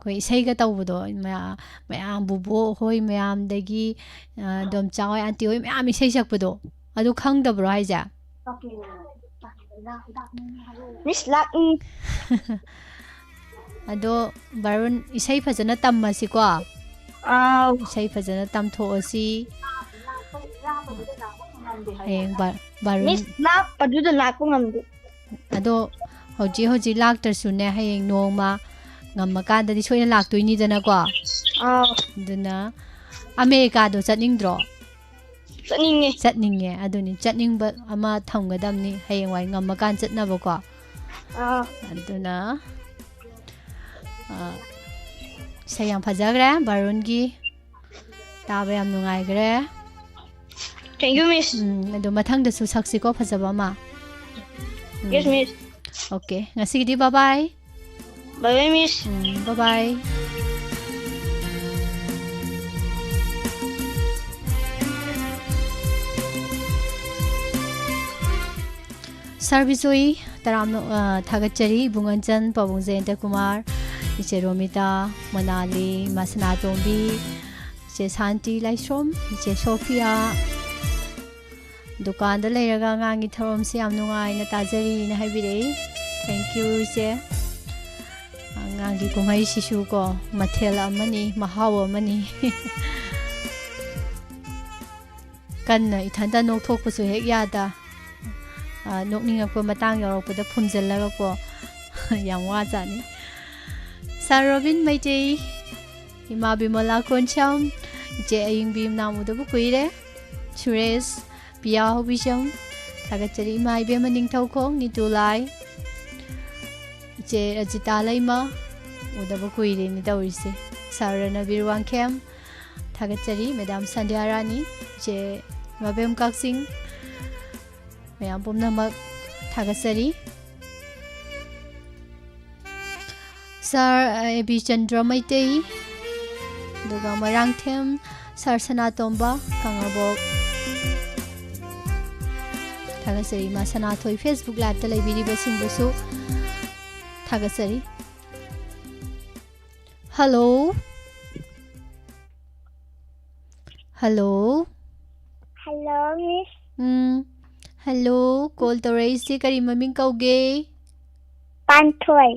ko isay ga tawbudo mayam bubo hoi mayam dagi dom chawai anti hoi mayam isay sakbudo adu khangdabro haija Miss Lak ado barun isay fajana tammasi ko isay fajana tamthoasi barun Miss Lak paduda lakpo ngamdu ado hoji laktar sune hayeng nongma ngammakanda di soina laktoini dana ko duna America do chatningdro chatninge aduni chatningba ama thamgadamni hayeng wai ngammakan chatnaba ko aduna sayang pajagre barungi taba yam nungai gre. Thank you, Miss. Ado mathang da su saksi ko phajaba ma. Yes, Miss. Okay, ngasi di bye bye. Bye bye, Miss. Bye bye. Sarvisoi taram thagachari bunganchan pabungje enta kumar iche Romita, Manali, Masana Tombi, iche Santi Laishrom, iche Sophia. Dukan da leiraga ngangi tharom se yam nungai na tajari na haibire. Thank you iche. Ngangi kumai shishu ko mathel amani mahaw amani. Kanna ithanda nokthok pasu hek yada. Nokningak ko matang yorokpada phumjalaga ko yam wa jani. Sarobin Maite, Imabi Malakon Cham, J. Aying Beam Namuda Bukuire, Chures, Pia Hobisham, Tagachari Mai Bemaning Toko, Nitulai, J. Ajita Laima, Udabukuire Nidawisi, Sarana Birwan Kem, Tagachari, Madame Sandiarani, J. Mabem Kaksing, Mayambum Namak, Tagasari. Sir Ebi Chandra Maitei Duga Marangthem Sir Sanatomba Kangabok Tagasari Ma Sanatoi Facebook Live Talai Biri Basingbusu Tagasari. Hello. Hello. Hello, Miss. Hello. Call to raise si kari maming kauge. Pantoy.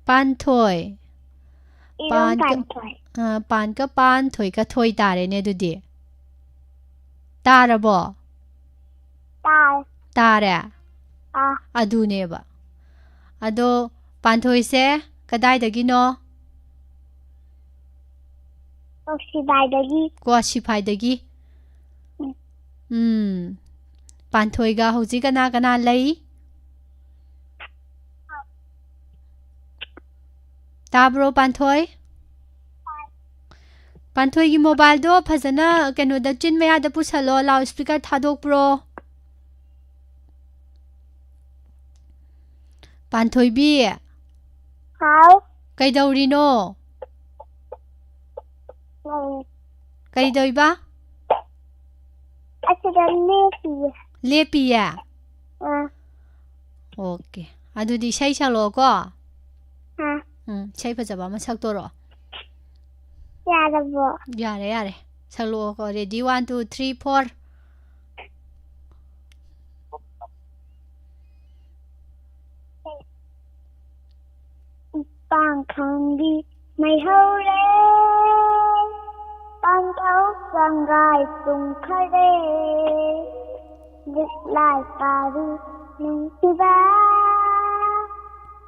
Pantoy. Pantoy. Pan ka pan thoy ka thoy tare ne dudi. Tarabo. Tare. Adu ne ba. Ado panthoy se kadai dagi no. Kwashipai dagi. Panthoy ga hoji kana kana lay. Tabro Panthoy? Panthoy gi mobile do phajana keno da chin maya da pusalo loudspeaker thadok pro. Panthoy bi. How? Kaidawri no? Kaidawri ba? Lepi. Lepi ya. Okay. Adudi sai salo ko. Sai phajaba ma sak toro. Yarabo. Yare. ꯁꯛꯂꯛꯑꯣꯀꯣ ready 1 2 3 4 Bang khangdi mai hore Bang thấu sang gai tung khare Dịch lại ta đi nung si ba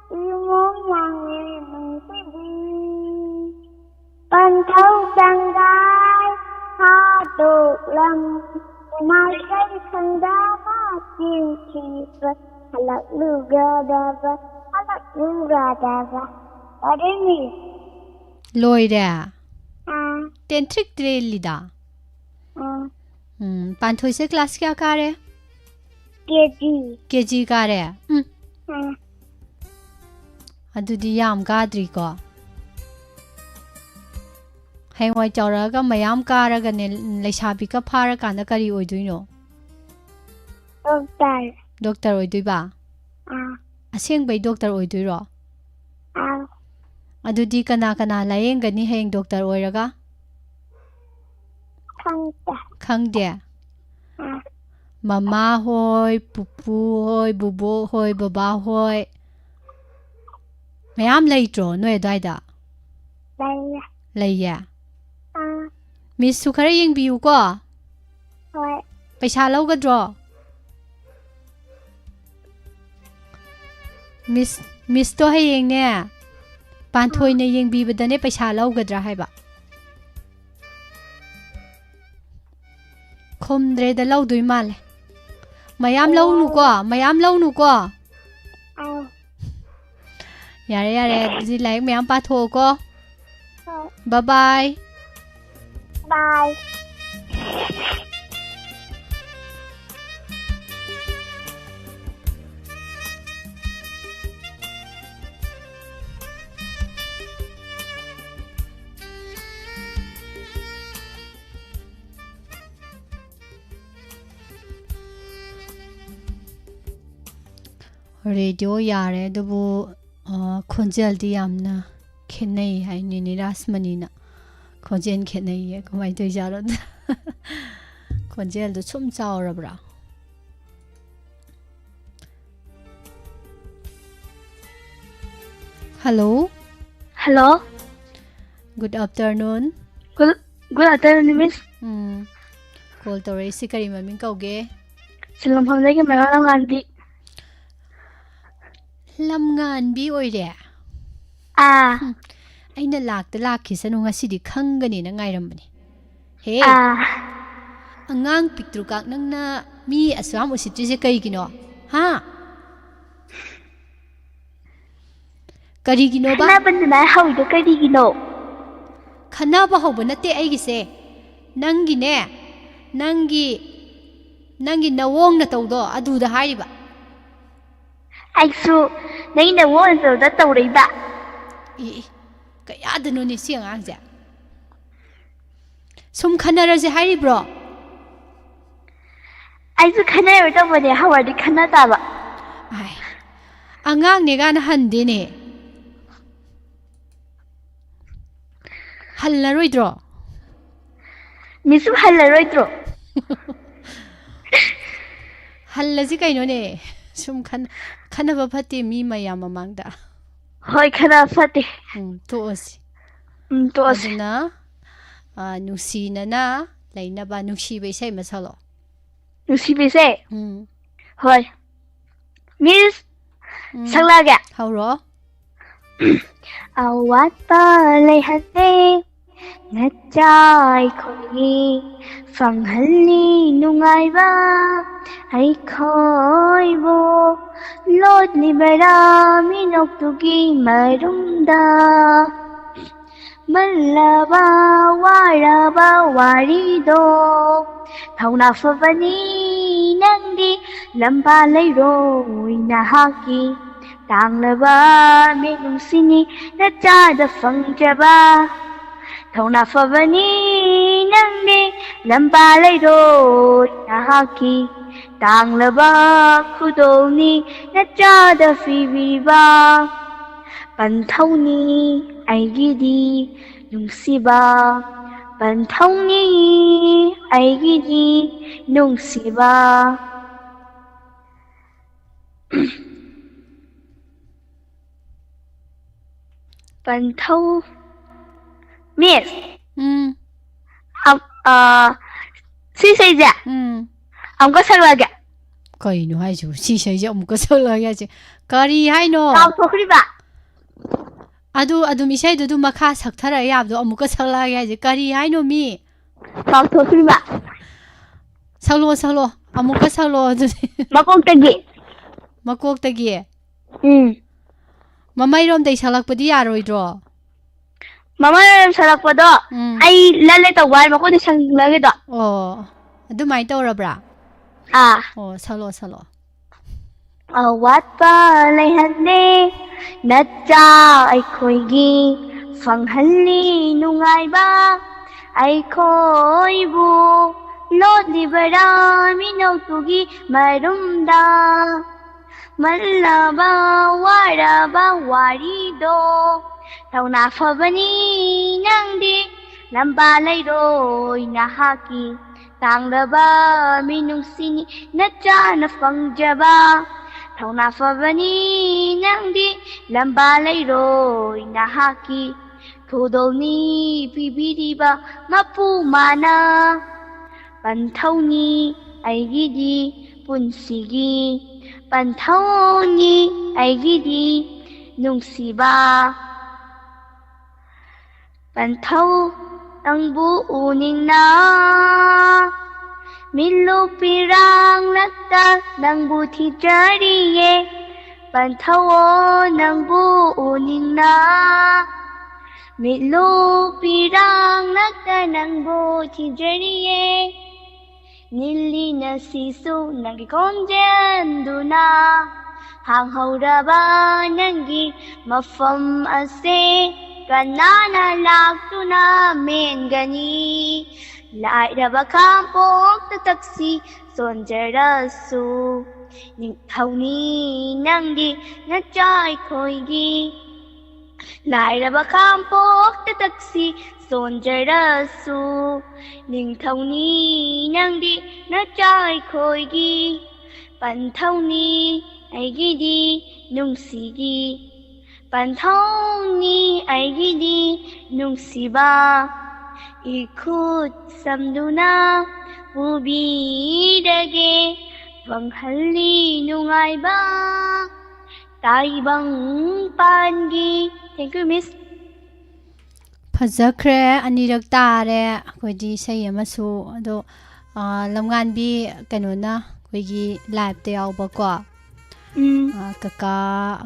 Yêu muốn mang nghe nung si bi Bang thấu sang gai ha độ lâm Mai say khăn đá ha chiên chi vật Halak lu ga da va Halak lu ga da va Ademi. Loira. Ten trick lida. Panthoi se class kya kare? KG. KG kare. Adudi yam kadri ko. Heng wai chawra ka mayam kara ka ne leishabi ka phara kana kari oidui no. Doctor. Doctor oidui ba? Aseng bai doctor oidui ro. Adudi kana layengani heng doctor oiraga? Khangde. Mama hoi, pupu hoi, bubo hoi, baba hoi. Mayam leitro no edaida. Laya. Miss su khara yengbiu ko? Hoi. Paisa laugadro? Miss to hayeng ne. Panthoi na yengbibadane paisa laugadra haiba. Khomdre da laudui male. Mayam launu ko. Yare di like mayam patho ko. Bye bye. Bye. Radio yare dubu khonjel di yamna khenai hai ni rasmani na khonjen khenai ye kamai to jaro khonjel du chum chawrabra. Hello. Hello. Good afternoon. Good afternoon, Miss. Call to raise kari maming kauge. Silang phamdai ke mayam nganbi. Lam nganbi oire. Aina lakhi sanu ngasidi khangani na ngairambani. Hey. Angang picture kak nangna mi aswam usitri se kaigino. Ha? Karigino ba? Khana bandana haudo karigino. Khana ba hauba nate aigise. Nangi ne. Nangi nawong na tawdo aduda hairiba. Aisu nai na won so da tawreiba. Kaya dano ni si angangja. Sum khanara se hairibro. Aisu khana ro tawbane hawadi khana taba. Ai. Angang ne ga na hande ne. Hallaroidro. Misu hallaroidro. Hallaji kaino ne. Sum khanaba phati mi mayam mamangda. Hoi khana phati. To osi. To osi. Aduna nusina na lainaba nusiba isai masalo. Nusiba isai? Hoi. Miss Saklaga. Hauro. Awat pa leihate ngachai khoi fanghalni nungaiba ai khoi bo lod ni bara minok tugi marumda mallaba waraba warido thauna fabani nangdi lamba leiro inahaki Tanglaba minung sini na chada fangjaba Thona fabani nangni lambalay do nahaki Tanglaba kudoni na chada fibiba Panthawni ay gidi nungsiba ꯄꯟꯊꯧꯅꯤ ꯑꯩꯒꯤꯗꯤ ꯅꯨꯡꯁꯤꯕ ꯄꯟꯊꯧ ꯃꯤꯁ ꯁꯤ ꯏꯁꯩꯁꯦ ꯑꯃꯨꯛꯀ ꯁꯛꯂꯛꯑꯒꯦ ꯀꯩꯅꯣ ꯍꯥꯏꯁꯤꯕꯨ ꯁꯤ ꯏꯁꯩꯁꯦ ꯑꯃꯨꯛꯀ ꯁꯛꯂꯛꯑꯒꯦ ꯍꯥꯏꯁꯦ ꯀꯔꯤ ꯍꯥꯏꯅꯣ ꯀꯥꯎꯊꯣꯛꯈ꯭ꯔꯤꯕ ꯑꯗꯨꯝ ꯏꯁꯩꯗꯨ ꯑꯗꯨꯝ ꯃꯈꯥ ꯁꯛꯊꯔꯛ ꯌꯥꯕꯗꯣ ꯑꯃꯨꯛꯀ ꯁꯛꯂꯛꯑꯒꯦ ꯍꯥꯏꯁꯦ ꯀꯔꯤ ꯍꯥꯏꯅꯣ ꯃꯤ ꯀꯥꯎꯊꯣꯛꯈ꯭ꯔꯤꯕ ꯁꯛꯂꯣ ꯑꯃꯨꯛꯀ ꯁꯛꯂꯣ ꯑꯗꯨꯗꯤ ꯃꯀꯣꯛꯇꯒꯤ ꯃꯃꯩꯔꯣꯝꯗꯩ ꯁꯛꯂꯛꯄꯗꯤ ꯌꯥꯔꯣꯏꯗ꯭ꯔꯣ ꯃꯃꯩꯔꯣꯝ ꯁꯛꯂꯛꯄꯗꯣ ꯑꯩ ꯂꯜꯂꯦ ꯇꯧꯕ ꯍꯥꯏ ꯃꯀꯣꯛꯇꯩ ꯁꯛꯂꯒꯦꯗꯣ ꯑꯣ ꯑꯗꯨꯃꯥꯏꯅ ꯇꯧꯔꯕ꯭ꯔꯥ ꯑꯣ ꯁꯛꯂꯣ ꯑꯋꯥꯠꯄ ꯂꯩꯍꯟꯗꯦ ꯅꯆꯥ ꯑꯩꯈꯣꯏꯒꯤ ꯐꯪꯍꯜꯂꯤ ꯅꯨꯡꯉꯥꯏꯕ ꯑꯩꯈꯣꯏꯕꯨ ꯂꯣꯠꯂꯤꯕꯔꯥ ꯃꯤꯅꯧꯇꯨꯒꯤ ꯃꯔꯨꯝꯗ ꯃꯜꯂꯕ ꯋꯥꯔꯕ ꯋꯥꯔꯤꯗꯣ ꯊꯧꯅꯥ ꯐꯕꯅꯤ ꯅꯪꯗꯤ ꯂꯝꯕꯥ ꯂꯩꯔꯣꯏ ꯅꯍꯥꯛꯀꯤ ꯇꯥꯡꯂꯕ ꯃꯤꯅꯨꯡꯁꯤꯅꯤ ꯅꯆꯥꯅ ꯐꯪꯖꯕ ꯊꯧꯅꯥ ꯐꯕꯅꯤ ꯅꯪꯗꯤ ꯂꯝꯕꯥ ꯂꯩꯔꯣꯏ ꯅꯍꯥꯛꯀꯤ ꯊꯧꯗꯧꯅꯤ ꯄꯤꯕꯤꯔꯤꯕ ꯃꯄꯨ ꯃꯥꯅ ꯄꯟꯊꯧꯅꯤ ꯑꯩꯒꯤꯗꯤ ꯄꯨꯟꯁꯤꯒꯤ ꯄꯟꯊꯧꯅꯤ ꯑꯩꯒꯤꯗꯤ ꯅꯨꯡꯁꯤꯕ ꯄꯟꯊꯧ ꯅꯪꯕꯨ ꯎꯅꯤꯡꯅ ꯃꯤꯠꯂꯨ ꯄꯤꯔꯥꯡꯂꯛꯇ ꯅꯪꯕꯨ ꯊꯤꯖꯔꯤꯌꯦ ꯄꯟꯊꯧ ꯅꯪꯕꯨ ꯎꯅꯤꯡꯅ ꯃꯤꯠꯂꯨ ꯄꯤꯔꯥꯡꯂꯛꯇ ꯅꯪꯕꯨ ꯊꯤꯖꯔꯤꯌꯦ ꯅꯤꯜꯂꯤ ꯅꯁꯤꯁꯨ ꯅꯪꯒꯤ ꯈꯣꯟꯖꯦꯜꯗꯨꯅ ꯍꯥꯡꯍꯧꯔꯕ ꯅꯪꯒꯤ ꯃꯐꯝ ꯑꯁꯦ ꯀꯅꯥꯅ ꯂꯥꯛꯇꯨꯅ ꯃꯦꯟꯒꯅꯤ ꯂꯥꯏꯔꯕ ꯈꯥꯡꯄꯣꯛꯇ ꯇꯛꯁꯤ ꯁꯣꯟꯖꯔꯁꯨ ꯅꯤꯡꯊꯧꯅꯤ ꯅꯪꯗꯤ ꯅꯆꯥ ꯑꯩꯈꯣꯏꯒꯤ ꯂꯥꯏꯔꯕ ꯈꯥꯡꯄꯣꯛꯇ ꯇꯛꯁꯤ ꯁꯣꯟꯖꯔꯁꯨ ꯅꯤꯡꯊꯧꯅꯤ ꯅꯪꯗꯤ ꯅꯆꯥ ꯑꯩꯈꯣꯏꯒꯤ ꯄꯟꯊꯧꯅꯤ ꯑꯩꯒꯤꯗꯤ ꯅꯨꯡꯁꯤꯒꯤ ꯄꯟꯊꯧꯅꯤ ꯑꯩꯒꯤꯗꯤ ꯅꯨꯡꯁꯤꯕ 이콧 삼두나 우비르게 펑할리 누아이바 따이방 빤기 Thank you miss ꯐꯖꯈ꯭ꯔꯦ ꯑꯅꯤꯔꯛ ꯇꯥꯔꯦ ꯑꯩꯈꯣꯏꯗꯤ ꯏꯁꯩ ꯑꯃꯁꯨ ꯑꯗꯣ ꯂꯝꯉꯥꯟꯕꯤ ꯀꯩꯅꯣꯅ ꯑꯩꯈꯣꯏꯒꯤ ꯂꯥꯏꯞꯇ ꯌꯥꯎꯕꯀꯣ ꯀꯀꯥ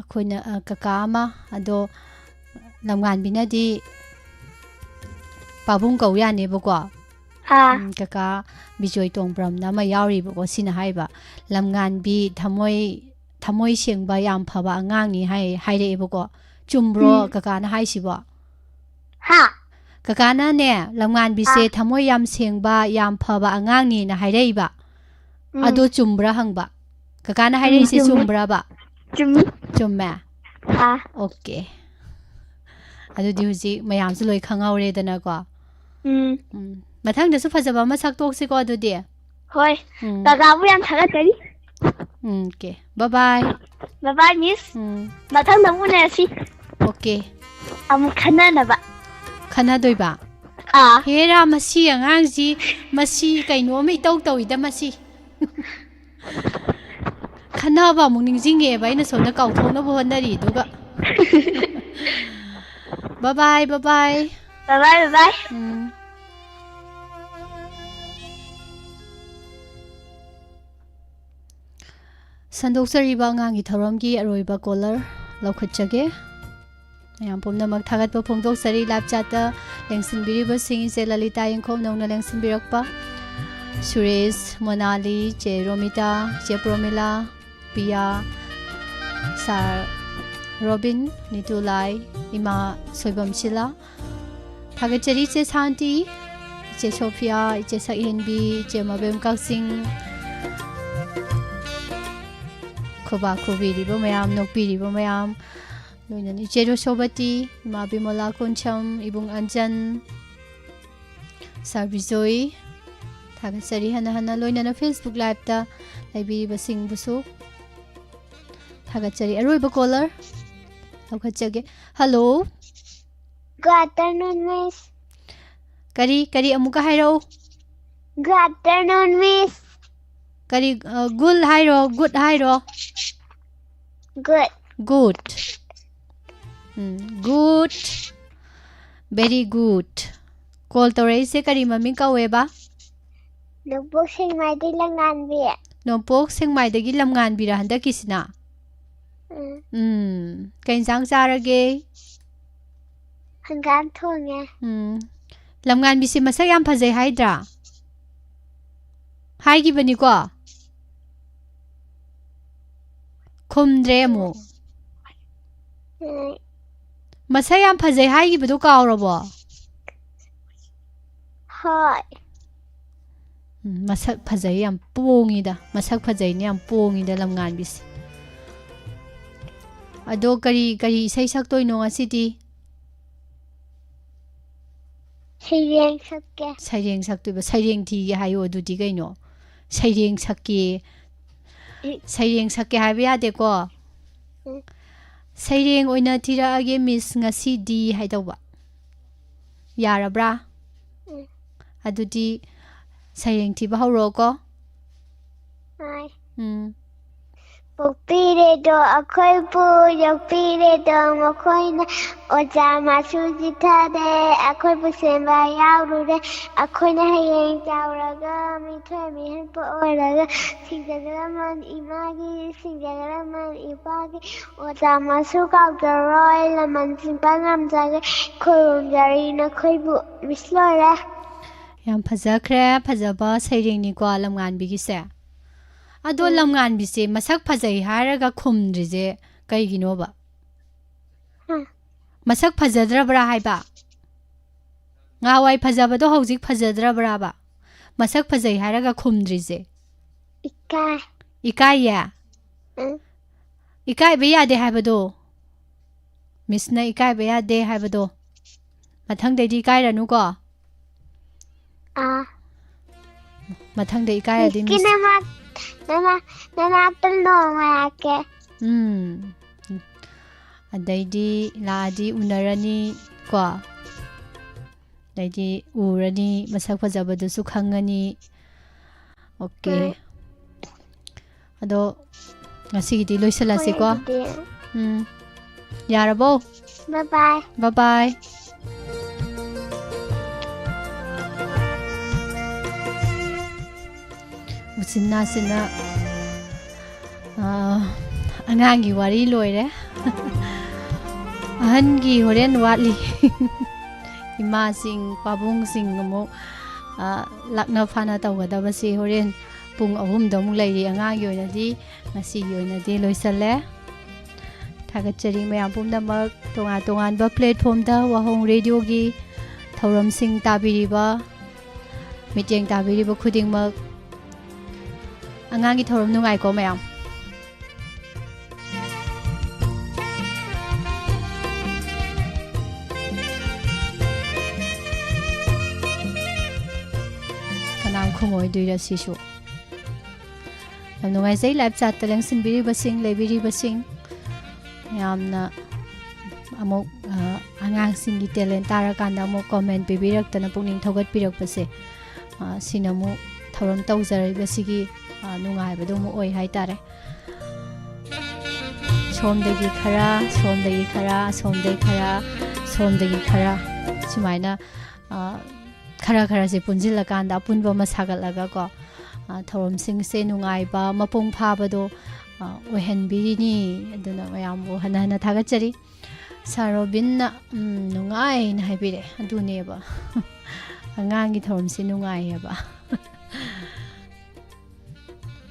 ꯑꯩꯈꯣꯏꯅ ꯀꯀꯥ ꯑꯃ ꯑꯗꯣ ꯂꯝꯉꯥꯟꯕꯤꯅꯗꯤ ꯄꯥꯕꯨꯡ ꯀꯧ ꯌꯥꯅꯦꯕꯀꯣ ꯀꯀꯥ ꯕꯤꯖꯣꯏ ꯇꯣꯡꯕ꯭ꯔꯝꯅ ꯑꯃ ꯌꯥꯎꯔꯤꯕꯀꯣ ꯁꯤꯅ ꯍꯥꯏꯕ ꯂꯝꯉꯥꯟꯕꯤ ꯊꯃꯣꯏ ꯁꯦꯡꯕ ꯌꯥꯝ ꯐꯕ ꯑꯉꯥꯡꯅꯤ ꯍꯥꯏꯔꯛꯑꯦꯕꯀꯣ ꯆꯨꯝꯕ꯭ꯔꯣ ꯀꯀꯥꯅ ꯍꯥꯏꯁꯤꯕꯣ ꯀꯀꯥꯅꯅꯦ ꯂꯝꯉꯥꯟꯕꯤꯁꯦ ꯊꯃꯣꯏ ꯌꯥꯝ ꯁꯦꯡꯕ ꯌꯥꯝ ꯐꯕ ꯑꯉꯥꯡꯅꯤꯅ ꯍꯥꯏꯔꯛꯏꯕ ꯑꯗꯣ ꯆꯨꯝꯕ꯭ꯔꯥ ꯍꯪꯕ ꯀꯀꯥꯅ ꯍꯥꯏꯔꯛꯏꯁꯦ ꯆꯨꯝꯕ꯭ꯔꯥꯕ ꯆꯨꯝꯃꯦ ꯑꯣꯀꯦ ꯑꯗꯨꯗꯤ ꯍꯧꯖꯤꯛ ꯃꯌꯥꯝꯁꯨ ꯂꯣꯏ ꯈꯪꯍꯧꯔꯦꯗꯅꯀꯣ ꯃꯊꯪꯗꯁꯨ ꯐꯖꯕ ꯑꯃ ꯁꯛꯇꯣꯛꯁꯤꯀꯣ ꯑꯗꯨꯗꯤ ꯍꯣꯏ ꯀꯀꯥꯕꯨ ꯌꯥꯝ ꯊꯥꯒꯠꯆꯔꯤ ꯑꯣꯀꯦ ꯕꯥꯏ ꯕꯥꯏ ꯃꯤꯁ ꯃꯊꯪꯗ ꯑꯃꯨꯛ ꯎꯅꯔꯁꯤ ꯑꯣꯀꯦ ꯑꯃꯨꯛ ꯈꯟꯅꯅꯕ ꯈꯟꯅꯗꯣꯏꯕ ꯍꯦꯔꯥ ꯃꯁꯤ ꯑꯉꯥꯡꯁꯤ ꯃꯁꯤ ꯀꯩꯅꯣꯝꯃ ꯏꯇꯧ ꯇꯧꯏꯗ ꯃꯁꯤ ꯈꯟꯅꯕ ꯑꯃꯨꯛ ꯅꯤꯡꯁꯤꯡꯉꯛꯑꯦꯕ ꯑꯩꯅ ꯁꯣꯝꯗ ꯀꯥꯎꯊꯣꯛꯅꯕ ꯍꯣꯠꯅꯔꯤ ꯑꯗꯨꯒ ꯕꯥꯏ ꯁꯟꯗꯣꯛꯆꯔꯤꯕ ꯑꯉꯥꯡꯒꯤ ꯊꯧꯔꯝꯒꯤ ꯑꯔꯣꯏꯕ ꯀꯣꯂꯔ ꯂꯧꯈꯠꯆꯒꯦ ꯃꯌꯥꯝ ꯄꯨꯝꯅꯃꯛ ꯊꯥꯒꯠꯄ ꯐꯣꯡꯗꯣꯛꯆꯔꯤ ꯂꯥꯏꯞ ꯆꯥꯠꯇ ꯂꯦꯡꯁꯤꯟꯕꯤꯔꯤꯕꯁꯤꯡ ꯏꯆꯦ ꯂꯂꯤꯇꯥ ꯌꯦꯡꯈꯣꯝ ꯅꯧꯅ ꯂꯦꯡꯁꯤꯟꯕꯤꯔꯛꯄ ꯁꯨꯔꯦꯁ ꯃꯣꯅꯥꯂꯤ ꯆꯦ ꯔꯣꯃꯤꯇꯥ ꯆꯦ ꯄ꯭ꯔꯣꯃꯤꯂꯥ ꯄꯤꯌꯥ ꯁꯥꯔ ꯔꯣꯕꯤꯟ ꯅꯤꯇꯨꯂꯥꯏ ꯏꯃꯥ ꯁꯣꯏꯕꯝ ꯁꯤꯂꯥ ꯊꯥꯒꯠꯆꯔꯤ ꯏꯆꯦ ꯁꯥꯟꯇꯤ ꯏꯆꯦ ꯁꯣꯐꯤꯌꯥ ꯏꯆꯦ ꯁꯛꯍꯦꯟꯕꯤ ꯏꯆꯦ ꯃꯕꯦꯝ ꯀꯛꯆꯤꯡ ꯈꯨꯕꯥ ꯈꯨꯕꯤꯔꯤꯕ ꯃꯌꯥꯝ ꯅꯣꯛꯄꯤꯔꯤꯕ ꯃꯌꯥꯝ ꯂꯣꯏꯅꯅ ꯏꯆꯦ ꯔꯣꯁꯣꯕꯇꯤ ꯏꯃꯥ ꯕꯤꯃꯣꯂꯥ ꯀꯨꯟꯁꯝ ꯏꯕꯨꯡ ꯑꯟꯖꯟ ꯁꯥꯔꯕꯤꯖꯣꯏ ꯊꯥꯒꯠꯆꯔꯤ ꯍꯟꯅ ꯂꯣꯏꯅꯅ ꯐꯦꯁꯕꯨꯛ ꯂꯥꯏꯚꯇ ꯂꯩꯕꯤꯔꯤꯕꯁꯤꯡꯕꯨꯁꯨ ꯊꯥꯒꯠꯆꯔꯤ ꯑꯔꯣꯏꯕ ꯀꯣꯂꯔ ꯂꯧꯈꯠꯆꯒꯦ ꯍꯜꯂꯣ Good afternoon, Miss. ꯀꯔꯤ ꯑꯃꯨꯛꯀ ꯍꯥꯏꯔꯛꯎ Good afternoon, Miss. ꯀꯔꯤ ꯒꯨꯜ ꯍꯥꯏꯔꯣ ꯒꯨꯗ ꯍꯥꯏꯔꯣ Good. Good good very good call ꯇꯧꯔꯛꯏꯁꯦ ꯀꯔꯤ ꯃꯃꯤꯡ ꯀꯧꯋꯦꯕ Notebook Singmaiday Langanbi. ꯅꯣꯡꯄꯣꯛ ꯁꯦꯡꯃꯥꯏꯗꯒꯤ ꯂꯝꯉꯥꯟꯕꯤꯔ ꯍꯟꯗꯛꯀꯤꯁꯤꯅ ꯀꯩ ꯏꯟꯁꯥꯡ ꯆꯥꯔꯒꯦ Hangam thonge. ꯂꯝꯉꯥꯟꯕꯤꯁꯤ ꯃꯁꯛ ꯌꯥꯝ ꯐꯖꯩ ꯍꯥꯏꯗ꯭ꯔꯥ ꯍꯥꯏꯈꯤꯕꯅꯤꯀꯣ ꯈꯨꯝꯗ꯭ꯔꯦ ꯑꯃꯨꯛ ꯃꯁꯛ ꯌꯥꯝ ꯐꯖꯩ ꯍꯥꯏꯈꯤꯕꯗꯣ ꯀꯥꯎꯔꯕꯣ Hi. ꯃꯁꯛ ꯐꯖꯩ ꯌꯥꯝ ꯄꯣꯡꯉꯤꯗ ꯃꯁꯛ ꯐꯖꯩꯅ ꯌꯥꯝ ꯄꯣꯡꯉꯤꯗ ꯂꯝꯉꯥꯟꯕꯤꯁꯤ ꯑꯗꯣ ꯀꯔꯤ ꯏꯁꯩ ꯁꯛꯇꯣꯏꯅꯣ ꯉꯁꯤꯗꯤ Sireng sakke. ꯁꯩꯔꯦꯡ ꯁꯛꯇꯣꯏꯕ ꯁꯩꯔꯦꯡ ꯊꯤꯒꯦ ꯍꯥꯏꯌꯣ ꯑꯗꯨꯗꯤ ꯀꯩꯅꯣ ꯁꯩꯔꯦꯡ ꯁꯛꯀꯦ ꯁꯩꯔꯦꯡ ꯁꯛꯀꯦ ꯍꯥꯏꯕ ꯌꯥꯗꯦꯀꯣ ꯁꯩꯔꯦꯡ ꯑꯣꯏꯅ ꯊꯤꯔꯛꯑꯒꯦ ꯃꯤꯁ ꯉꯁꯤꯗꯤ ꯍꯥꯏꯗꯧꯕ ꯌꯥꯔꯕ꯭ꯔꯥ ꯑꯗꯨꯗꯤ ꯁꯩꯔꯦꯡ ꯊꯤꯕ ꯍꯧꯔꯛꯑꯣꯀꯣ Hi. Pokpiredo akoibu yokpiredo makoina oja masu jithade akoibu semba yaurure akoina hayeng jauraga mithoi mihanpa oraga singjagaraman imagi singjagaraman ipagi oja masu kaugdaroi laman simpangamjage khurumjari nakoibu mislora ꯌꯥꯝ ꯐꯖꯈ꯭ꯔꯦ ꯐꯖꯕ ꯁꯩꯔꯦꯡꯅꯤꯀꯣ ꯂꯝꯉꯥꯟꯕꯤꯒꯤꯁꯦ ꯑꯗꯣ ꯂꯝꯉꯥꯟꯕꯤꯁꯦ ꯃꯁꯛ ꯐꯖꯩ ꯍꯥꯏꯔꯒ ꯈꯨꯝꯗ꯭ꯔꯤꯁꯦ ꯀꯩꯒꯤꯅꯣꯕ ꯃꯁꯛ ꯐꯖꯗ꯭ꯔꯕ꯭ꯔꯥ ꯍꯥꯏꯕ ꯉꯍꯥꯟꯋꯥꯏ ꯐꯖꯕꯗꯣ ꯍꯧꯖꯤꯛ ꯐꯖꯗ꯭ꯔꯕ꯭ꯔꯥꯕ ꯃꯁꯛ ꯐꯖꯩ ꯍꯥꯏꯔꯒ ꯈꯨꯝꯗ꯭ꯔꯤꯁꯦ ꯏꯀꯥꯏꯌꯦ ꯏꯀꯥꯏꯕ ꯌꯥꯗꯦ ꯍꯥꯏꯕꯗꯣ ꯃꯤꯁꯅ ꯏꯀꯥꯏꯕ ꯌꯥꯗꯦ ꯍꯥꯏꯕꯗꯣ ꯃꯊꯪꯗꯩꯗꯤ ꯏꯀꯥꯏꯔꯅꯨꯀꯣ ꯃꯊꯪꯗ ꯏꯀꯥꯏꯔꯗꯤ ꯃꯤꯁ ꯑꯗꯩꯗꯤ ꯂꯥꯛꯑꯗꯤ ꯎꯅꯔꯅꯤ ꯀꯣ ꯑꯗꯩꯗꯤ ꯎꯔꯅꯤ ꯃꯁꯛ ꯐꯖꯕꯗꯨꯁꯨ ꯈꯪꯉꯅꯤ ꯑꯣꯀꯦ ꯑꯗꯣ ꯉꯁꯤꯒꯤꯗꯤ ꯂꯣꯏꯁꯤꯜꯂꯁꯤꯀꯣ ꯌꯥꯔꯕꯣ Bye bye. Bye. Usinasina angangi wari loire ahangi horen watli ima sing pabung sing mo lakna phana tawgadabasi horen pung ahum damuk lairi angangi oinadi ngasi oinadi loisale थागतचरी मैम पुनमक तोंगा तोंगानबा प्लेटफॉर्मदा वाहोंग रेडियोगी थौरमसिंग ताबिरिबा मिटिंग ताबिरिबा खुदिंगमक अंगांगी थौरम नुंगाइको मैम कनाम खुमोय दुइरा सिसु नुंगाइजै लाइव चाट तलंग सिनबिरिबसिंग लेबिरिबसिंग यामना अमुक आंगांसिंगी टेलेंट तारकांदा अमुक कमेंट पिबिरक्तना पुनिंग थौगतपिरक्पसे सिनमु थौरम तौजरबसिगी नुंगाइबदो मु ओइ हाइतारे सोमदगी खरा सोमदगी खरा सोमदगी खरा सोमदगी खरा सुमाइना खरा खरा से पुंजिलकांदा अपुनबा मा सागतलागा को थौरमसिंगसे नुंगाइबा मपुंग फाबदो ओहनबिरिनी अदुना मयामबो हना हना थागतचरी सारोबिनना नुंगाइ न हाइबिरे अदुनेबा अंगांगी थौरमसे नुंगाइयेबा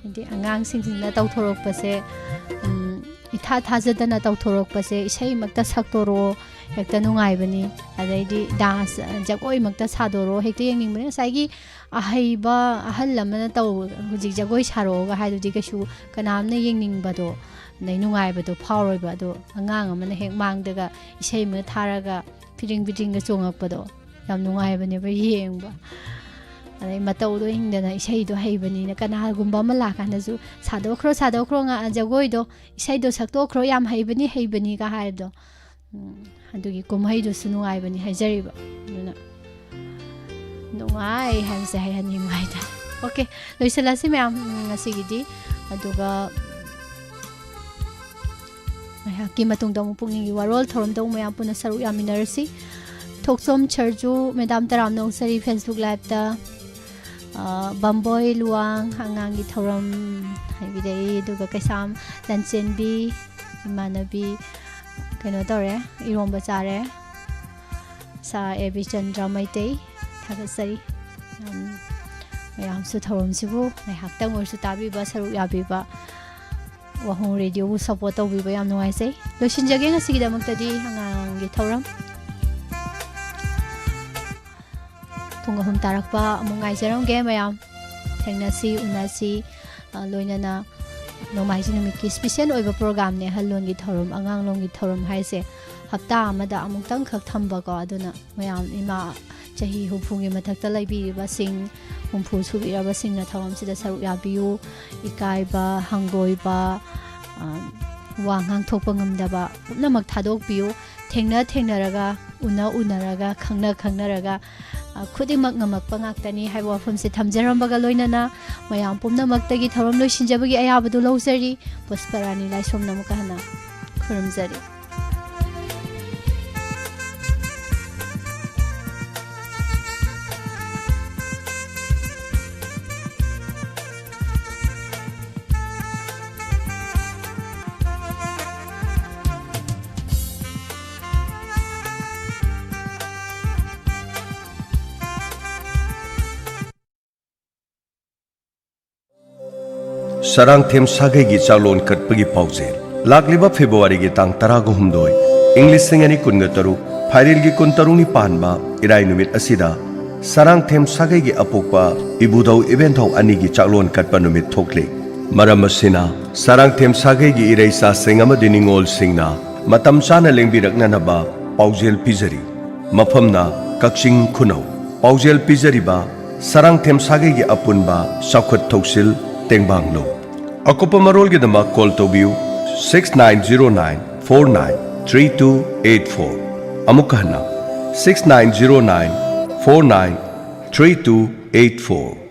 इदि अंगांसिंगना तौथोरकपसे इथा थाजदना तौथोरकपसे इसैमक्ता सक्तोरो हेक्ता नुंगाइबनी अदैदि डांस जगोय मक्ता सादोरो हेक्ता येंगिंबने साइगी अहैबा अहल लमना तौ हुजिक जगोय सारोगा हाइदुदि कशु कनामना येंगिंबदो नै नुंगाइबदो फावरोइबा दो अंगांग अमना हेक मांगदगा इसैम थारागा फिरिंग बिटिंग चोंगकपदो ꯌꯥꯝ ꯅꯨꯡꯉꯥꯏꯕꯅꯦꯕ ꯌꯦꯡꯕ ꯑꯗꯩ ꯃꯇꯧꯗꯣ ꯍꯤꯡꯗꯅ ꯏꯁꯩꯗꯣ ꯍꯩꯕꯅꯤꯅ ꯀꯅꯥꯒꯨꯝꯕ ꯑꯃ ꯂꯥꯛꯀꯥꯟꯗꯁꯨ ꯁꯥꯗꯣꯛꯈ꯭ꯔꯣ ꯖꯒꯣꯏꯗꯣ ꯏꯁꯩꯗꯣ ꯁꯛꯇꯣꯛꯈ꯭ꯔꯣ ꯌꯥꯝ ꯍꯩꯕꯅꯤꯒ ꯍꯥꯏꯕꯗꯣ ꯑꯗꯨꯒꯤ ꯀꯨꯝꯍꯩꯗꯨꯁꯨ ꯅꯨꯡꯉꯥꯏꯕꯅꯤ ꯍꯥꯏꯖꯔꯤꯕ ꯑꯗꯨꯅ ꯅꯨꯡꯉꯥꯏ ꯍꯥꯏꯕꯁꯦ ꯍꯥꯏꯍꯟꯅꯤꯡꯕ ꯍꯥꯏꯇꯥꯔꯦ ꯑꯣꯀꯦ ꯂꯣꯏꯁꯤꯜꯂꯁꯤ ꯃꯌꯥꯝ ꯉꯁꯤꯒꯤꯗꯤ ꯑꯗꯨꯒ ꯉꯥꯏꯍꯥꯛꯀꯤ ꯃꯇꯨꯡꯗ ꯑꯃꯨꯛ ꯄꯨꯛꯅꯤꯡꯒꯤ ꯋꯥꯔꯣꯜ ꯊꯧꯔꯝꯗ ꯑꯃꯨꯛ ꯃꯌꯥꯝ ꯄꯨꯟꯅ ꯁꯔꯨꯛ ꯌꯥꯃꯤꯟꯅꯔꯁꯤ ꯊꯣꯛꯆꯣꯝ ꯁꯔꯖꯨ ꯃꯦꯗꯥꯝ ꯇꯔꯥꯝ ꯅꯧꯁꯔꯤ ꯐꯦꯁꯕꯨꯛ ꯂꯥꯏꯚꯇ ꯕꯝꯕꯣꯏ ꯂꯨꯋꯥꯡ ꯑꯉꯥꯡꯒꯤ ꯊꯧꯔꯝ ꯍꯥꯏꯕꯤꯔꯛꯏ ꯑꯗꯨꯒ ꯀꯩꯁꯥꯝ ꯂꯟꯆꯦꯟꯕꯤ ꯏꯃꯥꯟꯅꯕꯤ ꯀꯩꯅꯣ ꯇꯧꯔꯦ ꯏꯔꯣꯝꯕ ꯆꯥꯔꯦ ꯁꯥ ꯑꯦꯕꯤ ꯆꯟꯗ꯭ꯔ ꯃꯩꯇꯩ ꯊꯥꯒꯠꯆꯔꯤ ꯃꯌꯥꯝꯁꯨ ꯊꯧꯔꯝꯁꯤꯕꯨ ꯉꯥꯏꯍꯥꯛꯇꯪ ꯑꯣꯏꯔꯁꯨ ꯇꯥꯕꯤꯕ ꯁꯔꯨꯛ ꯌꯥꯕꯤꯕ ꯋꯥꯍꯣꯡ ꯔꯦꯗꯤꯑꯣꯕꯨ ꯁꯞꯄꯣꯔꯠ ꯇꯧꯕꯤꯕ ꯌꯥꯝ ꯅꯨꯡꯉꯥꯏꯖꯩ ꯂꯣꯏꯁꯤꯟꯖꯒꯦ ꯉꯁꯤꯒꯤꯗꯃꯛꯇꯗꯤ ꯑꯉꯥꯡꯒꯤ ꯊꯧꯔꯝ ꯄꯨꯡ 3 ꯇꯥꯔꯛꯄ ꯑꯃꯨꯛ ꯉꯥꯏꯖꯔꯝꯒꯦ ꯃꯌꯥꯝ ꯊꯦꯡꯅꯁꯤ ꯎꯅꯁꯤ ꯂꯣꯏꯅꯅ ꯅꯣꯡꯃꯥꯏꯖꯤꯡ ꯅꯨꯃꯤꯠꯀꯤ ꯁ꯭ꯄꯦꯁꯤꯌꯦꯜ ꯑꯣꯏꯕ ꯄ꯭ꯔꯣꯒ꯭ꯔꯥꯝꯅꯦ ꯑꯍꯜꯂꯣꯟꯒꯤ ꯊꯧꯔꯝ ꯑꯉꯥꯡꯂꯣꯟꯒꯤ ꯊꯧꯔꯝ ꯍꯥꯏꯁꯦ ꯍꯞꯇꯥ ꯑꯃꯗ ꯑꯃꯨꯛꯇꯪꯈꯛ ꯊꯝꯕꯀꯣ ꯑꯗꯨꯅ ꯃꯌꯥꯝ ꯏꯃꯥ ꯆꯍꯤ 60ꯒꯤ ꯃꯊꯛꯇ ꯂꯩꯕꯤꯔꯤꯕꯁꯤꯡ 60 ꯁꯨꯕꯤꯔꯕꯁꯤꯡꯅ ꯊꯧꯔꯝꯁꯤꯗ ꯁꯔꯨꯛ ꯌꯥꯕꯤꯌꯨ ꯏꯀꯥꯏꯕ ꯍꯪꯒꯣꯏꯕ ꯋꯥ ꯉꯥꯡꯊꯣꯛꯄ ꯉꯝꯗꯕ ꯄꯨꯝꯅꯃꯛ ꯊꯥꯗꯣꯛꯄꯤꯌꯨ ꯊꯦꯡꯅꯔꯒ ꯎꯅꯔꯒ ꯈꯪꯅꯔꯒ ꯈꯨꯗꯤꯡꯃꯛ ꯉꯝꯃꯛꯄ ꯉꯥꯛꯇꯅꯤ ꯍꯥꯏꯕ ꯋꯥꯐꯝꯁꯦ ꯊꯝꯖꯔꯝꯕꯒ ꯂꯣꯏꯅꯅ ꯃꯌꯥꯝ ꯄꯨꯝꯅꯃꯛꯇꯒꯤ ꯊꯧꯔꯝ ꯂꯣꯏꯁꯤꯟꯖꯕꯒꯤ ꯑꯌꯥꯕꯗꯨ ꯂꯧꯖꯔꯤ ꯄꯨꯁꯄꯔꯥꯅꯤ ꯂꯥꯏꯁ꯭ꯔꯝꯅ ꯑꯃꯨꯛꯀ ꯍꯟꯅ ꯈꯨꯔꯨꯝꯖꯔꯤ Sarangthem Sagaygi Chalon Katpagi Pauzel Lakliba February gi tang 19 English Singani Kungataru Phairil gi Kuntaruni Panba Irai Numit Asida Sarangthem Sagaygi Apokpa Ibudau Eventau Anigi Chalon Katpa Numit Thokle Maramasina Sarangthem Sagaygi Iraisa Singama Diningol Singna Matam Chana Lengbirakna Naba Pauzel Pizari Mafamna Kakshing Khunau Pauzel Pizari ba Sarangthem Sagaygi Apunba Saukhat Thoksil Tengbanglo Akopa Marol gi dama call to view 6909493284 Amukahna 6909493284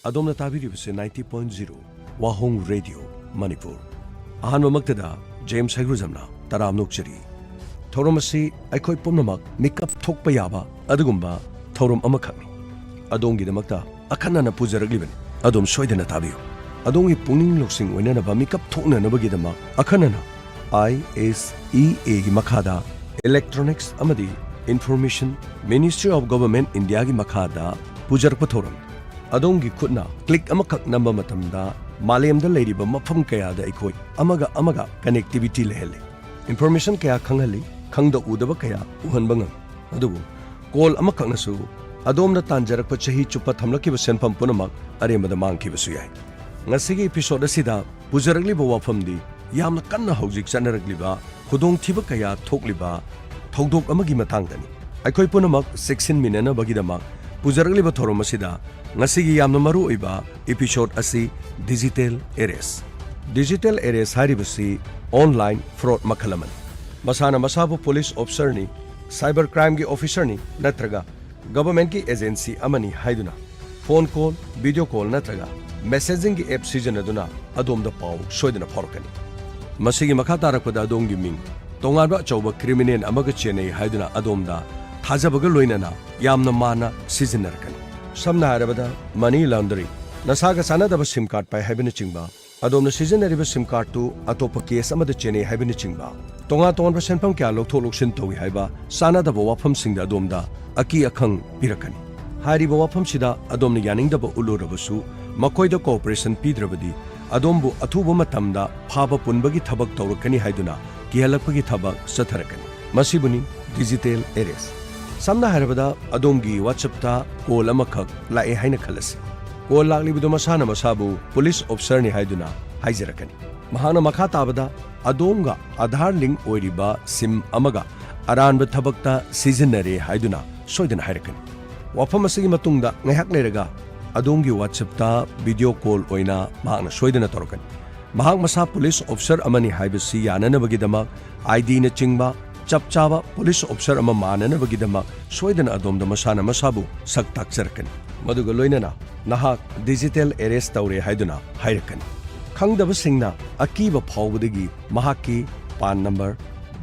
Adom na tabiribase 90.0 Wahong Radio Manipur Ahanba magtada James Hagruzamna Taram Nokchari Thauramasi Aikoi Pumnamak Mikap Thokpa Yaba Adugumba Thauram Amakhakni Adongi Damakta Akanana Pujaraglibani Adom Soidana Tabiyo Adongi Puning Loksing Wenanaba Mikap Thokna Nabagidama Akanana ISEA gi Makhada Electronics Amadi Information Ministry of Government India gi Makhada Pujarpa Thauram Adongi Kutna click amakak number matamda Malayam da lady ba mafam kaya da ikoi amaga connectivity lehele information kaya khanghali khangda udaba kaya uhan bangam adubu call amakak nasu adom na tanjarak pa chahi chupa thamlaki ba senpam punamak aremada mangki ba suyai ngasigi episode asida bujaragli ba wafamdi yamna kanna hojik chanaragli ba khudong thiba kaya thokli ba thodok amagi matangdani aikoi punamak 16 minena bagidamak Pujaragli ba thorom asida ngasigi yamna maru oiba episode asi digital arrest haribasi online fraud makhalaman masana masabu police officer ni cyber crime gi officer ni natraga government ki agency amani haiduna phone call video call natraga messaging gi app sijanaduna adom da paw soidana phorkani masigi makha tarakpada adom gi ming tonganba chawba criminal amaga chenei haiduna adom da Hazabaga loinana yamna mana seasonarkan. Samna harabada money laundering. Nasaga sanadaba SIM card pai habina chingba. ꯑꯗꯣꯝꯅ ꯁꯤꯖꯤꯟꯅꯔꯤꯕ ꯁꯤꯝ ꯀꯥꯔꯗꯇꯨ ꯑꯇꯣꯞꯄ case ꯑꯃꯗ ꯆꯦꯟꯅꯩ ꯍꯥꯏꯕꯅꯆꯤꯡꯕ ꯇꯣꯉꯥꯟ ꯇꯣꯉꯥꯟꯕ ꯁꯦꯟꯐꯝ ꯀꯌꯥ ꯂꯧꯊꯣꯛ ꯂꯧꯁꯤꯟ ꯇꯧꯏ ꯍꯥꯏꯕ ꯆꯥꯅꯗꯕ ꯋꯥꯐꯝꯁꯤꯡꯗ ꯑꯗꯣꯝꯗ ꯑꯀꯤ ꯑꯈꯪ ꯄꯤꯔꯛꯀꯅꯤ꯫ ꯍꯥꯏꯔꯤꯕ ꯋꯥꯐꯝꯁꯤꯗ ꯑꯗꯣꯝꯅ ꯌꯥꯅꯤꯡꯗꯕ ꯎꯠꯂꯨꯔꯕꯁꯨ ꯃꯈꯣꯏꯗ ꯀꯣꯑꯣꯄꯔꯦꯁꯟ ꯄꯤꯗ꯭ꯔꯕꯗꯤ ꯑꯗꯣꯝꯕꯨ ꯑꯊꯨꯕ ꯃꯇꯝꯗ ꯐꯥꯕ ꯄꯨꯟꯕꯒꯤ ꯊꯕꯛ ꯇꯧꯔꯛꯀꯅꯤ ꯍꯥꯏꯗꯨꯅ ꯀꯤꯍꯜꯂꯛꯄꯒꯤ ꯊꯕꯛ ꯆꯠꯊꯔꯛꯀꯅꯤ꯫ ꯃꯁꯤꯕꯨꯅꯤ ꯗꯤꯖꯤꯇꯦꯜ ꯑꯦꯔꯦꯁ꯫ ꯁꯝꯅ ꯍꯥꯏꯔꯕꯗ ꯑꯗꯣꯝꯒꯤ ꯋꯥꯆꯞꯇ ꯀꯣꯜ ꯑꯃꯈꯛ ꯂꯥꯛꯑꯦ ꯍꯥꯏꯅ ꯈꯜꯂꯁꯤ꯫ ꯀꯣꯜ ꯂꯥꯛꯂꯤꯕꯗꯨ ꯃꯁꯥꯅ ꯃꯁꯥꯕꯨ ꯄꯨꯂꯤꯁ ꯑꯣꯐꯤꯁꯔꯅꯤ ꯍꯥꯏꯗꯨꯅ ꯍꯥꯏꯖꯔꯛꯀꯅꯤ꯫ ꯃꯍꯥꯛꯅ ꯃꯈꯥ ꯇꯥꯕꯗ ꯑꯗꯣꯝꯒ ꯑꯙꯥꯔ ꯂꯤꯡꯛ ꯑꯣꯏꯔꯤꯕ ꯁꯤꯝ ꯑꯃꯒ ꯑꯔꯥꯟꯕ ꯊꯕꯛꯇ ꯁꯤꯖꯤꯟꯅꯔꯦ ꯍꯥꯏꯗꯨꯅ ꯁꯣꯏꯗꯅ ꯍꯥꯏꯔꯛꯀꯅꯤ꯫ ꯋꯥꯐꯝ ꯑꯁꯤꯒꯤ ꯃꯇꯨꯡꯗ ꯉꯥꯏꯍꯥꯛ ꯂꯩꯔꯒ ꯑꯗꯣꯝꯒꯤ ꯋꯥꯆꯞꯇ ꯚꯤꯗꯤꯑꯣ ꯀꯣꯜ ꯑꯣꯏꯅ ꯃꯍꯥꯛꯅ ꯁꯣꯏꯗꯅ ꯇꯧꯔꯛꯀꯅꯤ꯫ ꯃꯍꯥꯛ ꯃꯁꯥ ꯄꯨꯂꯤꯁ ꯑꯣꯐꯤꯁꯔ ꯑꯃꯅꯤ ꯍꯥꯏꯕꯁꯤ ꯌꯥꯅꯅꯕꯒꯤꯗꯃꯛ ID ꯆꯤꯡꯕ ꯆꯞ ꯆꯥꯕ ꯄꯨꯂꯤꯁ ꯑꯣꯐꯤꯁꯔ ꯑꯃ ꯃꯥꯟꯅꯅꯕꯒꯤꯗꯃꯛ ꯁꯣꯏꯗꯅ ꯑꯗꯣꯝꯗ ꯃꯁꯥꯅ ꯃꯁꯥꯕꯨ ꯁꯛ ꯇꯥꯛꯆꯔꯛꯀꯅꯤ꯫ ꯃꯗꯨꯒ ꯂꯣꯏꯅꯅ ꯅꯍꯥꯛ ꯗꯤꯖꯤꯇꯦꯜ ꯑꯦꯔꯦꯁ ꯇꯧꯔꯦ ꯍꯥꯏꯗꯨꯅ ꯍꯥꯏꯔꯛꯀꯅꯤ꯫ ꯈꯪꯗꯕꯁꯤꯡꯅ ꯑꯀꯤꯕ ꯐꯥꯎꯕꯗꯒꯤ ꯃꯍꯥꯛꯀꯤ ꯄꯥꯟ ꯅꯝꯕꯔ,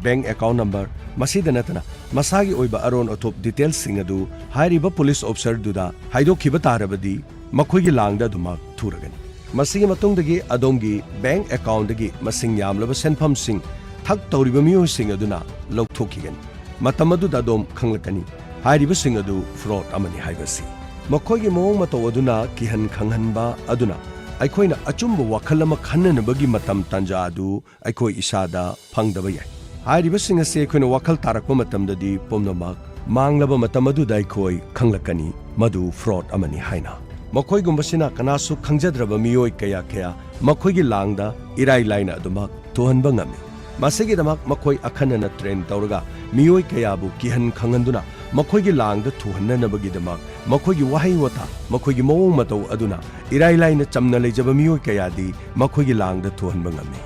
ꯕꯦꯡꯛ ꯑꯦꯀꯥꯎꯟꯠ ꯅꯝꯕꯔ, ꯃꯁꯤꯗ ꯅꯠꯇꯅ ꯃꯁꯥꯒꯤ ꯑꯣꯏꯕ ꯑꯔꯣꯟ ꯑꯊꯨꯞ ꯗꯤꯇꯦꯜꯁꯤꯡ ꯑꯗꯨ ꯍꯥꯏꯔꯤꯕ ꯄꯨꯂꯤꯁ ꯑꯣꯐꯤꯁꯔꯗꯨꯗ ꯍꯥꯏꯗꯣꯛꯈꯤꯕ ꯇꯥꯔꯕꯗꯤ ꯃꯈꯣꯏꯒꯤ ꯂꯥꯡꯗ ꯑꯗꯨꯃꯛ ꯊꯨꯔꯒꯅꯤ꯫ ꯃꯁꯤꯒꯤ ꯃꯇꯨꯡꯗꯒꯤ ꯑꯗꯣꯝꯒꯤ ꯕꯦꯡꯛ ꯑꯦꯀꯥꯎꯟꯠꯗꯒꯤ ꯃꯁꯤꯡ ꯌꯥꯝꯂꯕ ꯁꯦꯟꯐꯝꯁꯤꯡ ꯊꯛ ꯇꯧꯔꯤꯕ ꯃꯤꯑꯣꯏꯁꯤꯡ ꯑꯗꯨꯅ ꯂꯧꯊꯣꯛꯈꯤꯒꯅꯤ꯫ ꯃꯇꯝ ꯑꯗꯨꯗ ꯑꯗꯣꯝ ꯈꯪꯂꯛꯀꯅꯤ ꯍꯥꯏꯔꯤꯕꯁꯤꯡ ꯑꯗꯨ ꯐ꯭ꯔꯣꯗ ꯑꯃꯅꯤ ꯍꯥꯏꯕꯁꯤ꯫ ꯃꯈꯣꯏꯒꯤ ꯃꯑꯣꯡ ꯃꯇꯧ ꯑꯗꯨꯅ ꯀꯤꯍꯟ ꯈꯪꯍꯟꯕ ꯑꯗꯨꯅ ꯑꯩꯈꯣꯏꯅ ꯑꯆꯨꯝꯕ ꯋꯥꯈꯜ ꯑꯃ ꯈꯟꯅꯅꯕꯒꯤ ꯃꯇꯝ ꯇꯥꯟꯖꯥ ꯑꯗꯨ ꯑꯩꯈꯣꯏ ꯏꯁꯥꯗ ꯐꯪꯗꯕ ꯌꯥꯏ꯫ ꯍꯥꯏꯔꯤꯕꯁꯤꯡ ꯑꯁꯤ ꯑꯩꯈꯣꯏꯅ ꯋꯥꯈꯜ ꯇꯥꯔꯛꯄ ꯃꯇꯝꯗꯗꯤ ꯄꯨꯝꯅꯃꯛ ꯃꯥꯡꯂꯕ ꯃꯇꯝ ꯑꯗꯨꯗ ꯑꯩꯈꯣꯏ ꯈꯪꯂꯛꯀꯅꯤ ꯃꯗꯨ ꯐ꯭ꯔꯣꯗ ꯑꯃꯅꯤ ꯍꯥꯏꯅ꯫ ꯃꯈꯣꯏꯒꯨꯝꯕꯁꯤꯅ ꯀꯅꯥꯁꯨ ꯈꯪꯖꯗ꯭ꯔꯕ ꯃꯤꯑꯣꯏ ꯀꯌꯥ ꯃꯈꯣꯏꯒꯤ ꯂꯥꯡꯗ ꯏꯔꯥꯏ ꯂꯥꯏꯅ ꯑꯗꯨꯃꯛ ꯊꯨꯍꯟꯕ ꯉꯝꯃꯤ꯫ ꯃꯁꯤꯒꯤꯗꯃꯛ ꯃꯈꯣꯏ ꯑꯈꯟꯅꯅ ꯇ꯭ꯔꯦꯟ ꯇꯧꯔꯒ ꯃꯤꯑꯣꯏ ꯀꯌꯥꯕꯨ ꯀꯤꯍꯟ ꯈꯪꯍꯟꯗꯨꯅ ꯃꯈꯣꯏꯒꯤ ꯂꯥꯡꯗ ꯊꯨꯍꯟꯅꯅꯕꯒꯤꯗꯃꯛ ꯃꯈꯣꯏꯒꯤ ꯋꯥꯍꯩ ꯋꯥꯇꯥ, ꯃꯈꯣꯏꯒꯤ ꯃꯑꯣꯡ ꯃꯇꯧ ꯑꯗꯨꯅ ꯏꯔꯥꯏ ꯂꯥꯏꯅ ꯆꯝꯅ ꯂꯩꯖꯕ ꯃꯤꯑꯣꯏ ꯀꯌꯥꯗꯤ ꯃꯈꯣꯏꯒꯤ ꯂꯥꯡꯗ ꯊꯨꯍꯟꯕ ꯉꯝꯃꯤ꯫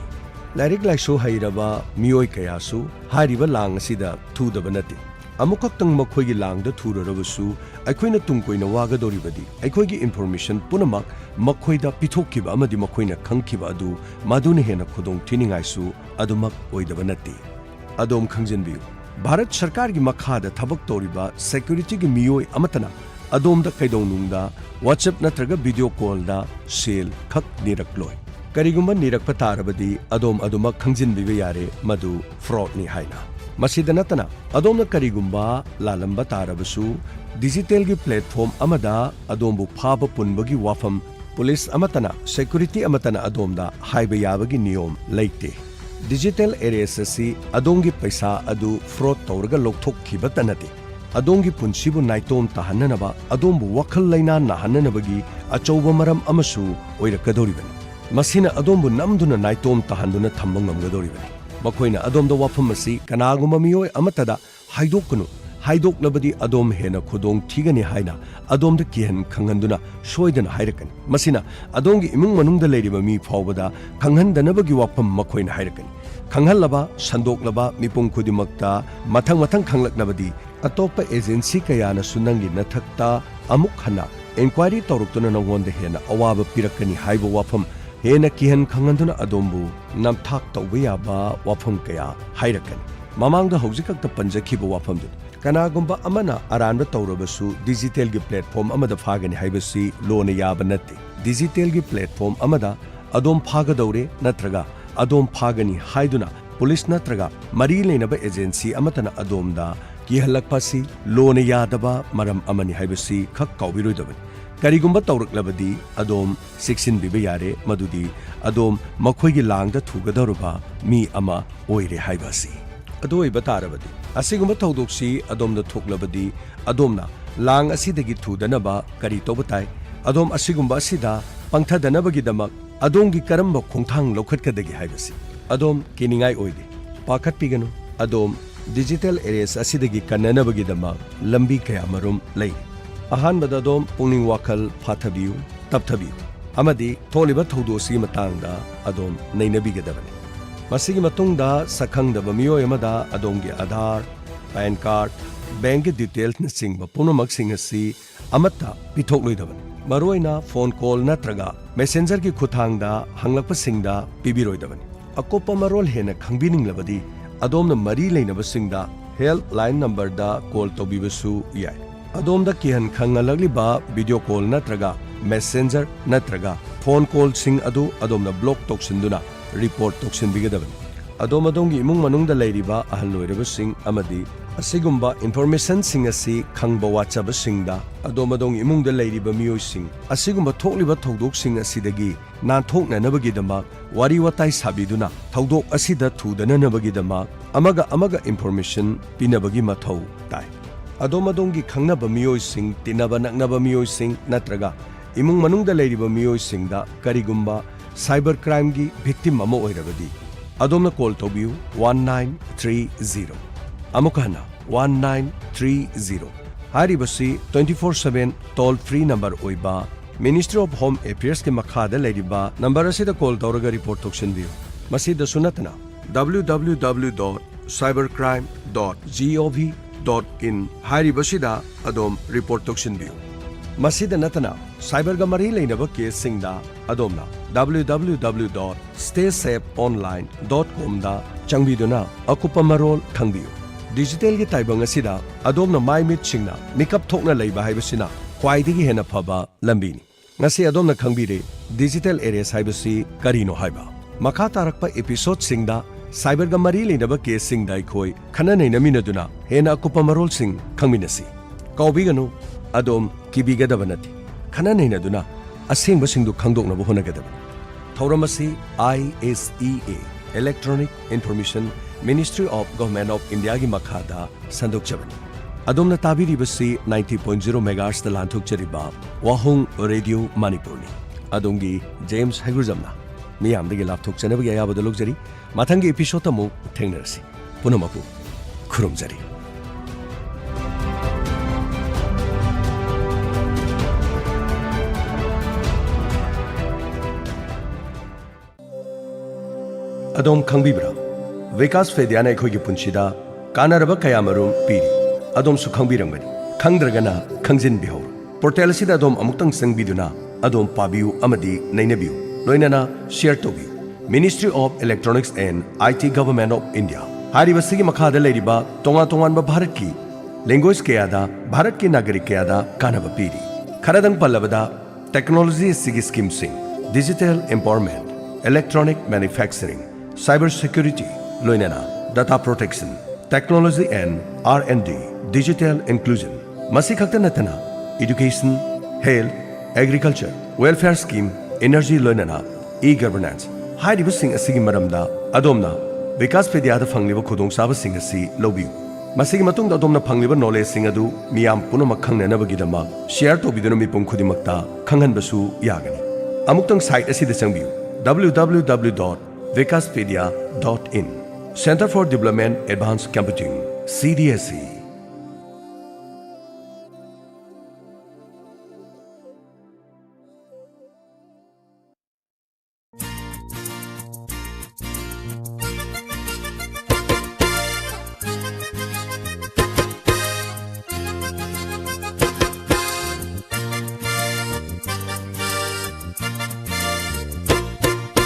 ꯂꯥꯏꯔꯤꯛ ꯂꯥꯏꯁꯨ ꯍꯩꯔꯕ ꯃꯤꯑꯣꯏ ꯀꯌꯥꯁꯨ ꯍꯥꯏꯔꯤꯕ ꯂꯥꯡ ꯑꯁꯤꯗ ꯊꯨꯗꯕ ꯅꯠꯇꯦ꯫ ꯑꯃꯨꯛꯈꯛꯇꯪ ꯃꯈꯣꯏꯒꯤ ꯂꯥꯡꯗ ꯊꯨꯔꯔꯕꯁꯨ ꯑꯩꯈꯣꯏꯅ ꯇꯨꯡ ꯀꯣꯏꯅ ꯋꯥꯒꯗꯧꯔꯤꯕꯗꯤ ꯑꯩꯈꯣꯏꯒꯤ ꯏꯟꯐꯣꯔꯃꯦꯁꯟ ꯄꯨꯝꯅꯃꯛ ꯃꯈꯣꯏꯗ ꯄꯤꯊꯣꯛꯈꯤꯕ ꯑꯃꯗꯤ ꯃꯈꯣꯏꯅ ꯈꯪꯈꯤꯕ ꯑꯗꯨ ꯃꯗꯨꯅ ꯍꯦꯟꯅ ꯈꯨꯗꯣꯡ ꯊꯤꯅꯤꯡꯉꯥꯏꯁꯨ ꯑꯗꯨꯃꯛ ꯑꯣꯏꯗꯕ ꯅꯠꯇꯦ꯫ ꯑꯗꯣꯝ ꯈꯪꯖꯤꯟꯕꯤꯌꯨ, ꯚꯥꯔꯠ ꯁꯔꯀꯥꯔꯒꯤ ꯃꯈꯥꯗ ꯊꯕꯛ ꯇꯧꯔꯤꯕ ꯁꯦꯀ꯭ꯌꯨꯔꯤꯇꯤꯒꯤ ꯃꯤꯑꯣꯏ ꯑꯃꯠꯇꯅ ꯑꯗꯣꯝꯗ ꯀꯩꯗꯧꯅꯨꯡꯗ ꯋꯥꯆꯞ ꯅꯠꯇ꯭ꯔꯒ ꯚꯤꯗꯤꯑꯣ ꯀꯣꯜꯗ ꯁꯦꯜ ꯈꯛ ꯅꯤꯔꯛꯂꯣꯏ꯫ ꯀꯔꯤꯒꯨꯝꯕ ꯅꯤꯔꯛꯄ ꯇꯥꯔꯕꯗꯤ ꯑꯗꯣꯝ ꯑꯗꯨꯃꯛ ꯈꯪꯖꯤꯟꯕꯤꯕ ꯌꯥꯔꯦ ꯃꯗꯨ ꯐ꯭ꯔꯣꯗꯅꯤ ꯍꯥꯏꯅ꯫ ꯃꯁꯤꯗ ꯅꯠꯇꯅ ꯑꯗꯣꯝꯅ ꯀꯔꯤꯒꯨꯝꯕ ꯂꯥꯜꯂꯝꯕ ꯇꯥꯔꯕꯁꯨ ꯗꯤꯖꯤꯇꯦꯜꯒꯤ ꯄ꯭ꯂꯦꯠꯐꯣꯔꯝ ꯑꯃꯗ ꯑꯗꯣꯝꯕꯨ ꯐꯥꯕ ꯄꯨꯟꯕꯒꯤ ꯋꯥꯐꯝ ꯄꯨꯂꯤꯁ ꯑꯃꯠꯇꯅ, ꯁꯦꯀ꯭ꯌꯨꯔꯤꯇꯤ ꯑꯃꯠꯇꯅ ꯑꯗꯣꯝꯗ ꯍꯥꯏꯕ ꯌꯥꯕꯒꯤ ꯅꯤꯌꯣꯝ ꯂꯩꯇꯦ꯫ ꯗꯤꯖꯤꯇꯦꯜ ꯑꯦꯔꯦꯁ ꯑꯁꯤ ꯑꯗꯣꯝꯒꯤ ꯄꯩꯁꯥ ꯑꯗꯨ ꯐ꯭ꯔꯣꯗ ꯇꯧꯔꯒ ꯂꯧꯊꯣꯛꯈꯤꯕꯇ ꯅꯠꯇꯦ, ꯑꯗꯣꯝꯒꯤ ꯄꯨꯟꯁꯤꯕꯨ ꯅꯥꯏꯇꯣꯝ ꯇꯥꯍꯟꯅꯅꯕ, ꯑꯗꯣꯝꯕꯨ ꯋꯥꯈꯜ ꯂꯩꯅꯥ ꯅꯥꯍꯟꯅꯅꯕꯒꯤ ꯑꯆꯧꯕ ꯃꯔꯝ ꯑꯃꯁꯨ ꯑꯣꯏꯔꯛꯀꯗꯧꯔꯤꯕꯅꯤ꯫ ꯃꯁꯤꯅ ꯑꯗꯣꯝꯕు ꯅꯝꯗꯨꯅ ꯅꯥꯏꯇꯣꯝ ꯇꯥꯍꯟꯗꯨꯅ ꯊꯝꯕ ꯉꯝꯒꯗꯧꯔꯤꯕꯅꯤ꯫ ꯃꯈꯣꯏꯅ ꯑꯗꯣꯝꯗ ꯋꯥꯐꯝ ꯑꯁꯤ ꯀꯅꯥꯒꯨꯝꯕ ꯃꯤꯑꯣꯏ ꯑꯃꯠꯇꯗ ꯍꯥꯏꯗꯣꯛꯀꯅꯨ, ꯍꯥꯏꯗꯣꯛꯂꯕꯗꯤ ꯑꯗꯣꯝ ꯍꯦꯟꯅ ꯈꯨꯗꯣꯡ ꯊꯤꯒꯅꯤ ꯍꯥꯏꯅ ꯑꯗꯣꯝꯗ ꯀꯤꯍꯟ ꯈꯪꯍꯟꯗꯨꯅ ꯁꯣꯏꯗꯅ ꯍꯥꯏꯔꯛꯀꯅꯤ꯫ ꯃꯁꯤꯅ ꯑꯗꯣꯝꯒꯤ ꯏꯃꯨꯡ ꯃꯅꯨꯡꯗ ꯂꯩꯔꯤꯕ ꯃꯤ ꯐꯥꯎꯕꯗ ꯈꯪꯍꯟꯗꯅꯕꯒꯤ ꯋꯥꯐꯝ ꯃꯈꯣꯏꯅ ꯍꯥꯏꯔꯛꯀꯅꯤ꯫ ꯈꯪꯍꯜꯂꯕ, ꯁꯟꯗꯣꯛꯂꯕ ꯃꯤꯄꯨꯝ ꯈꯨꯗꯤꯡꯃꯛꯇ ꯃꯊꯪ ꯈꯪꯂꯛꯂꯕꯗꯤ ꯑꯇꯣꯞꯄ ꯑꯦꯖꯦꯟꯁꯤ ꯀꯌꯥꯅꯁꯨ ꯅꯪꯒꯤ ꯅꯊꯛꯇ ꯑꯃꯨꯛ ꯍꯟꯅ ꯏꯟꯀ꯭ꯋꯥꯏꯔꯤ ꯇꯧꯔꯛꯇꯨꯅ ꯅꯉꯣꯟꯗ ꯍꯦꯟꯅ ꯑꯋꯥꯕ ꯄꯤꯔꯛꯀꯅꯤ ꯍꯥꯏꯕ ꯋꯥꯐꯝ ꯍꯦꯟꯅ ꯀꯤꯍꯟ ꯈꯪꯍꯟꯗꯨꯅ ꯑꯗꯣꯝꯕꯨ ꯅꯝꯊꯥꯛ ꯇꯧꯕ ꯌꯥꯕ ꯋꯥꯐꯝ ꯀꯌꯥ ꯍꯥꯏꯔꯛꯀꯅꯤ꯫ ꯃꯃꯥꯡꯗ ꯍꯧꯖꯤꯛꯈꯛꯇ ꯄꯟꯖꯈꯤꯕ ꯋꯥꯐꯝꯗꯨꯅꯤ, ꯀꯅꯥꯒꯨꯝꯕ ꯑꯃꯅ ꯑꯔꯥꯟꯕ ꯇꯧꯔꯕꯁꯨ ꯗꯤꯖꯤꯇꯦꯜꯒꯤ ꯄ꯭ꯂꯦꯠꯐꯣꯔꯝ ꯑꯃꯗ ꯐꯥꯒꯅꯤ ꯍꯥꯏꯕꯁꯤ ꯂꯣꯅ ꯌꯥꯕ ꯅꯠꯇꯦ꯫ ꯗꯤꯖꯤꯇꯦꯜꯒꯤ ꯄ꯭ꯂꯦꯠꯐꯣꯔꯝ ꯑꯃꯗ ꯑꯗꯣꯝ ꯐꯥꯒꯗꯧꯔꯦ ꯅꯠꯇ꯭ꯔꯒ ꯑꯗꯣꯝ ꯐꯥꯒꯅꯤ ꯍꯥꯏꯗꯨꯅ ꯄꯨꯂꯤꯁ ꯅꯠꯇ꯭ꯔꯒ ꯃꯔꯤ ꯂꯩꯅꯕ ꯑꯦꯖꯦꯟꯁꯤ ꯑꯃꯠꯇꯅ ꯑꯗꯣꯝꯗ ꯀꯤꯍꯜꯂꯛꯄ ꯑꯁꯤ ꯂꯣꯅ ꯌꯥꯗꯕ ꯃꯔꯝ ꯑꯃꯅꯤ ꯍꯥꯏꯕꯁꯤ ꯈꯛ ꯀꯥꯎꯕꯤꯔꯣꯏꯗꯕꯅꯤ꯫ ꯀꯔꯤꯒꯨꯝꯕ ꯇꯧꯔꯛꯂꯕꯗꯤ ꯑꯗꯣꯝ ꯆꯦꯛꯁꯤꯟꯕꯤꯕ ꯌꯥꯔꯦ ꯃꯗꯨꯗꯤ ꯑꯗꯣꯝ ꯃꯈꯣꯏꯒꯤ ꯂꯥꯡꯗ ꯊꯨꯒꯗꯧꯔꯕ ꯃꯤ ꯑꯃ ꯑꯣꯏꯔꯦ ꯍꯥꯏꯕ ꯑꯁꯤ꯫ ꯑꯗꯨ ꯑꯣꯏꯕ ꯇꯥꯔꯕꯗꯤ ꯑꯁꯤꯒꯨꯝꯕ ꯊꯧꯗꯣꯛꯁꯤ ꯑꯗꯣꯝꯗ ꯊꯣꯛꯂꯕꯗꯤ ꯑꯗꯣꯝꯅ ꯂꯥꯡ ꯑꯁꯤꯗꯒꯤ ꯊꯨꯗꯅꯕ ꯀꯔꯤ ꯇꯧꯕ ꯇꯥꯏ? ꯑꯗꯣꯝ ꯑꯁꯤꯒꯨꯝꯕ ꯑꯁꯤꯗ ꯄꯪꯊꯗꯅꯕꯒꯤꯗꯃꯛ ꯑꯗꯣꯝꯒꯤ ꯀꯔꯝꯕ ꯈꯣꯡꯊꯥꯡ ꯂꯧꯈꯠꯀꯗꯒꯦ ꯍꯥꯏꯕꯁꯤ ꯑꯗꯣꯝ ꯀꯤꯅꯤꯡꯉꯥꯏ ꯑꯣꯏꯗꯦ, ꯄꯥꯈꯠꯄꯤꯒꯅꯨ꯫ ꯑꯗꯣꯝ ꯗꯤꯖꯤꯇꯦꯜ ꯑꯦꯔꯦꯁ ꯑꯁꯤꯗꯒꯤ ꯀꯟꯅꯅꯕꯒꯤꯗꯃꯛ ꯂꯝꯕꯤ ꯀꯌꯥ ꯃꯔꯨꯝ ꯂꯩ꯫ ꯑꯍꯥꯟꯕꯗ ꯑꯗꯣꯝ ꯄꯨꯛꯅꯤꯡ ꯋꯥꯈꯜ ꯐꯥꯊꯕꯤꯌꯨ, ꯇꯞꯊꯕꯤꯌꯨ ꯑꯃꯗꯤ ꯊꯣꯛꯂꯤꯕ ꯊꯧꯗꯣꯛ ꯑꯁꯤꯒꯤ ꯃꯇꯥꯡꯗ ꯑꯗꯣꯝ ꯅꯩꯅꯕꯤꯒꯗꯕꯅꯤ꯫ ꯃꯁꯤꯒꯤ ꯃꯇꯨꯡꯗ ꯁꯛꯈꯪꯗꯕ ꯃꯤꯑꯣꯏ ꯑꯃꯗ ꯑꯗꯣꯝꯒꯤ ꯑꯙꯥꯔ, ꯄꯦꯟ ꯀꯥꯔꯗ, ꯕꯦꯡꯛꯀꯤ ꯗꯤꯇꯦꯜꯁꯅꯆꯤꯡꯕ ꯄꯨꯝꯅꯃꯛꯁꯤꯡ ꯑꯁꯤ ꯑꯃꯠꯇ ꯄꯤꯊꯣꯛꯂꯣꯏꯗꯕꯅꯤ꯫ ꯃꯔꯨꯑꯣꯏꯅ ꯐꯣꯟ ꯀꯣꯜ ꯅꯠꯇ꯭ꯔꯒ ꯃꯦꯁꯦꯟꯖꯔꯒꯤ ꯈꯨꯠꯊꯥꯡꯗ ꯍꯪꯂꯛꯄꯁꯤꯡꯗ ꯄꯤꯕꯤꯔꯣꯏꯗꯕꯅꯤ꯫ ꯑꯀꯨꯞꯄ ꯃꯔꯣꯜ ꯍꯦꯟꯅ ꯈꯪꯕꯤꯅꯤꯡꯂꯕꯗꯤ ꯑꯗꯣꯝꯅ ꯃꯔꯤ ꯂꯩꯅꯕꯁꯤꯡꯗ ꯍꯦꯜꯞ ꯂꯥꯏꯟ ꯅꯝꯕꯔꯗ ꯀꯣꯜ ꯇꯧꯕꯤꯕꯁꯨ ꯌꯥꯏ꯫ ꯑꯗꯣꯝꯗ ꯀꯤꯍꯟ ꯈꯪꯍꯜꯂꯛꯂꯤꯕ ꯚꯤꯗꯤꯑꯣ ꯀꯣꯜ ꯅꯠꯇ꯭ꯔꯒ messenger natraga phone call sing adu adomna block toksinduna report toksinbigadaban adom adongi imung manungda leiriba ahal loiraba sing amadi asigumba information sing asi khangba wachaba singda adom adong imungda leiriba miyoi sing asigumba thokliba thodok sing asidagi nan thokna nabagi dama wari watai sabiduna thodok asida thudana nabagi dama amaga information pinabagi mathau tai adom adongi khangnaba miyoi sing tinaba naknaba miyoi sing natraga imung manungda leiriba miyoi singda karigumba cyber crime gi victim ama oirabadi adomna call tobiu 1930 amukana 1930 haribasi 24/7 toll free number oiba Ministry of Home Affairs ke makhada leiriba number asida call tawraga report toksinbiu masida sunatana www.cybercrime.gov.in haribasida adom report toksinbiu masida natana cyber ga mari leinaba case singda adomna www.staysafeonline.com da changbiduna akupa marol khangbiu digital gi taibang asida adomna mai mit singna makeup thokna leiba haibasina khwaidigi hena phaba lambini ngasi adomna khangbire digital areas haibasi karino haiba makha tarakpa episode singda cyber ga mari leinaba case singda khoi khana nei naminaduna hena akupa marol sing khangminasi kaubiganu adom kibigadabnati khana nei naduna asengba singdu khangdoknaba honagadaba thauramasi ISEA Electronic Information Ministry of Government of India gi makhada sandokchabani adomna tabiribasi 90.0 megahertz da lanthokchariba wahong radio manipurni adongi James Hagurjamna miyamdagi lapthokchanabagi ayabada logjari mathangi episode tamu thengnarasi punamapu khurumjari adom khangbibra vikas fediana ekhogi punchida kanaraba kayamarum piri adom su khangbirangani khangdragana khangjin bihor portal sida adom amuktang sangbiduna adom pabiu amadi nainabiu loinana share tobiu Ministry of Electronics and IT Government of India haribasigi makhada leiriba tongan ba bharat ki language kayada bharat ki nagarik kayada kanaba piri kharadang pallabada technology sigi scheme sing digital empowerment electronic manufacturing cyber security loinana data protection technology and R&D digital inclusion masi khakta natana education health agriculture welfare scheme energy loinana e-governance hairiba sing asigi maramda adomna vikas pedia da phangliba khudong saba sing asi lobiu masigi matung da adomna phangliba knowledge sing adu miyam punama khangnana bagidama share to biduna mi pung khudimakta khanghan basu yagani amuktang site asida changbiu www.vikaspedia.in Center for Development Advanced Computing CDSE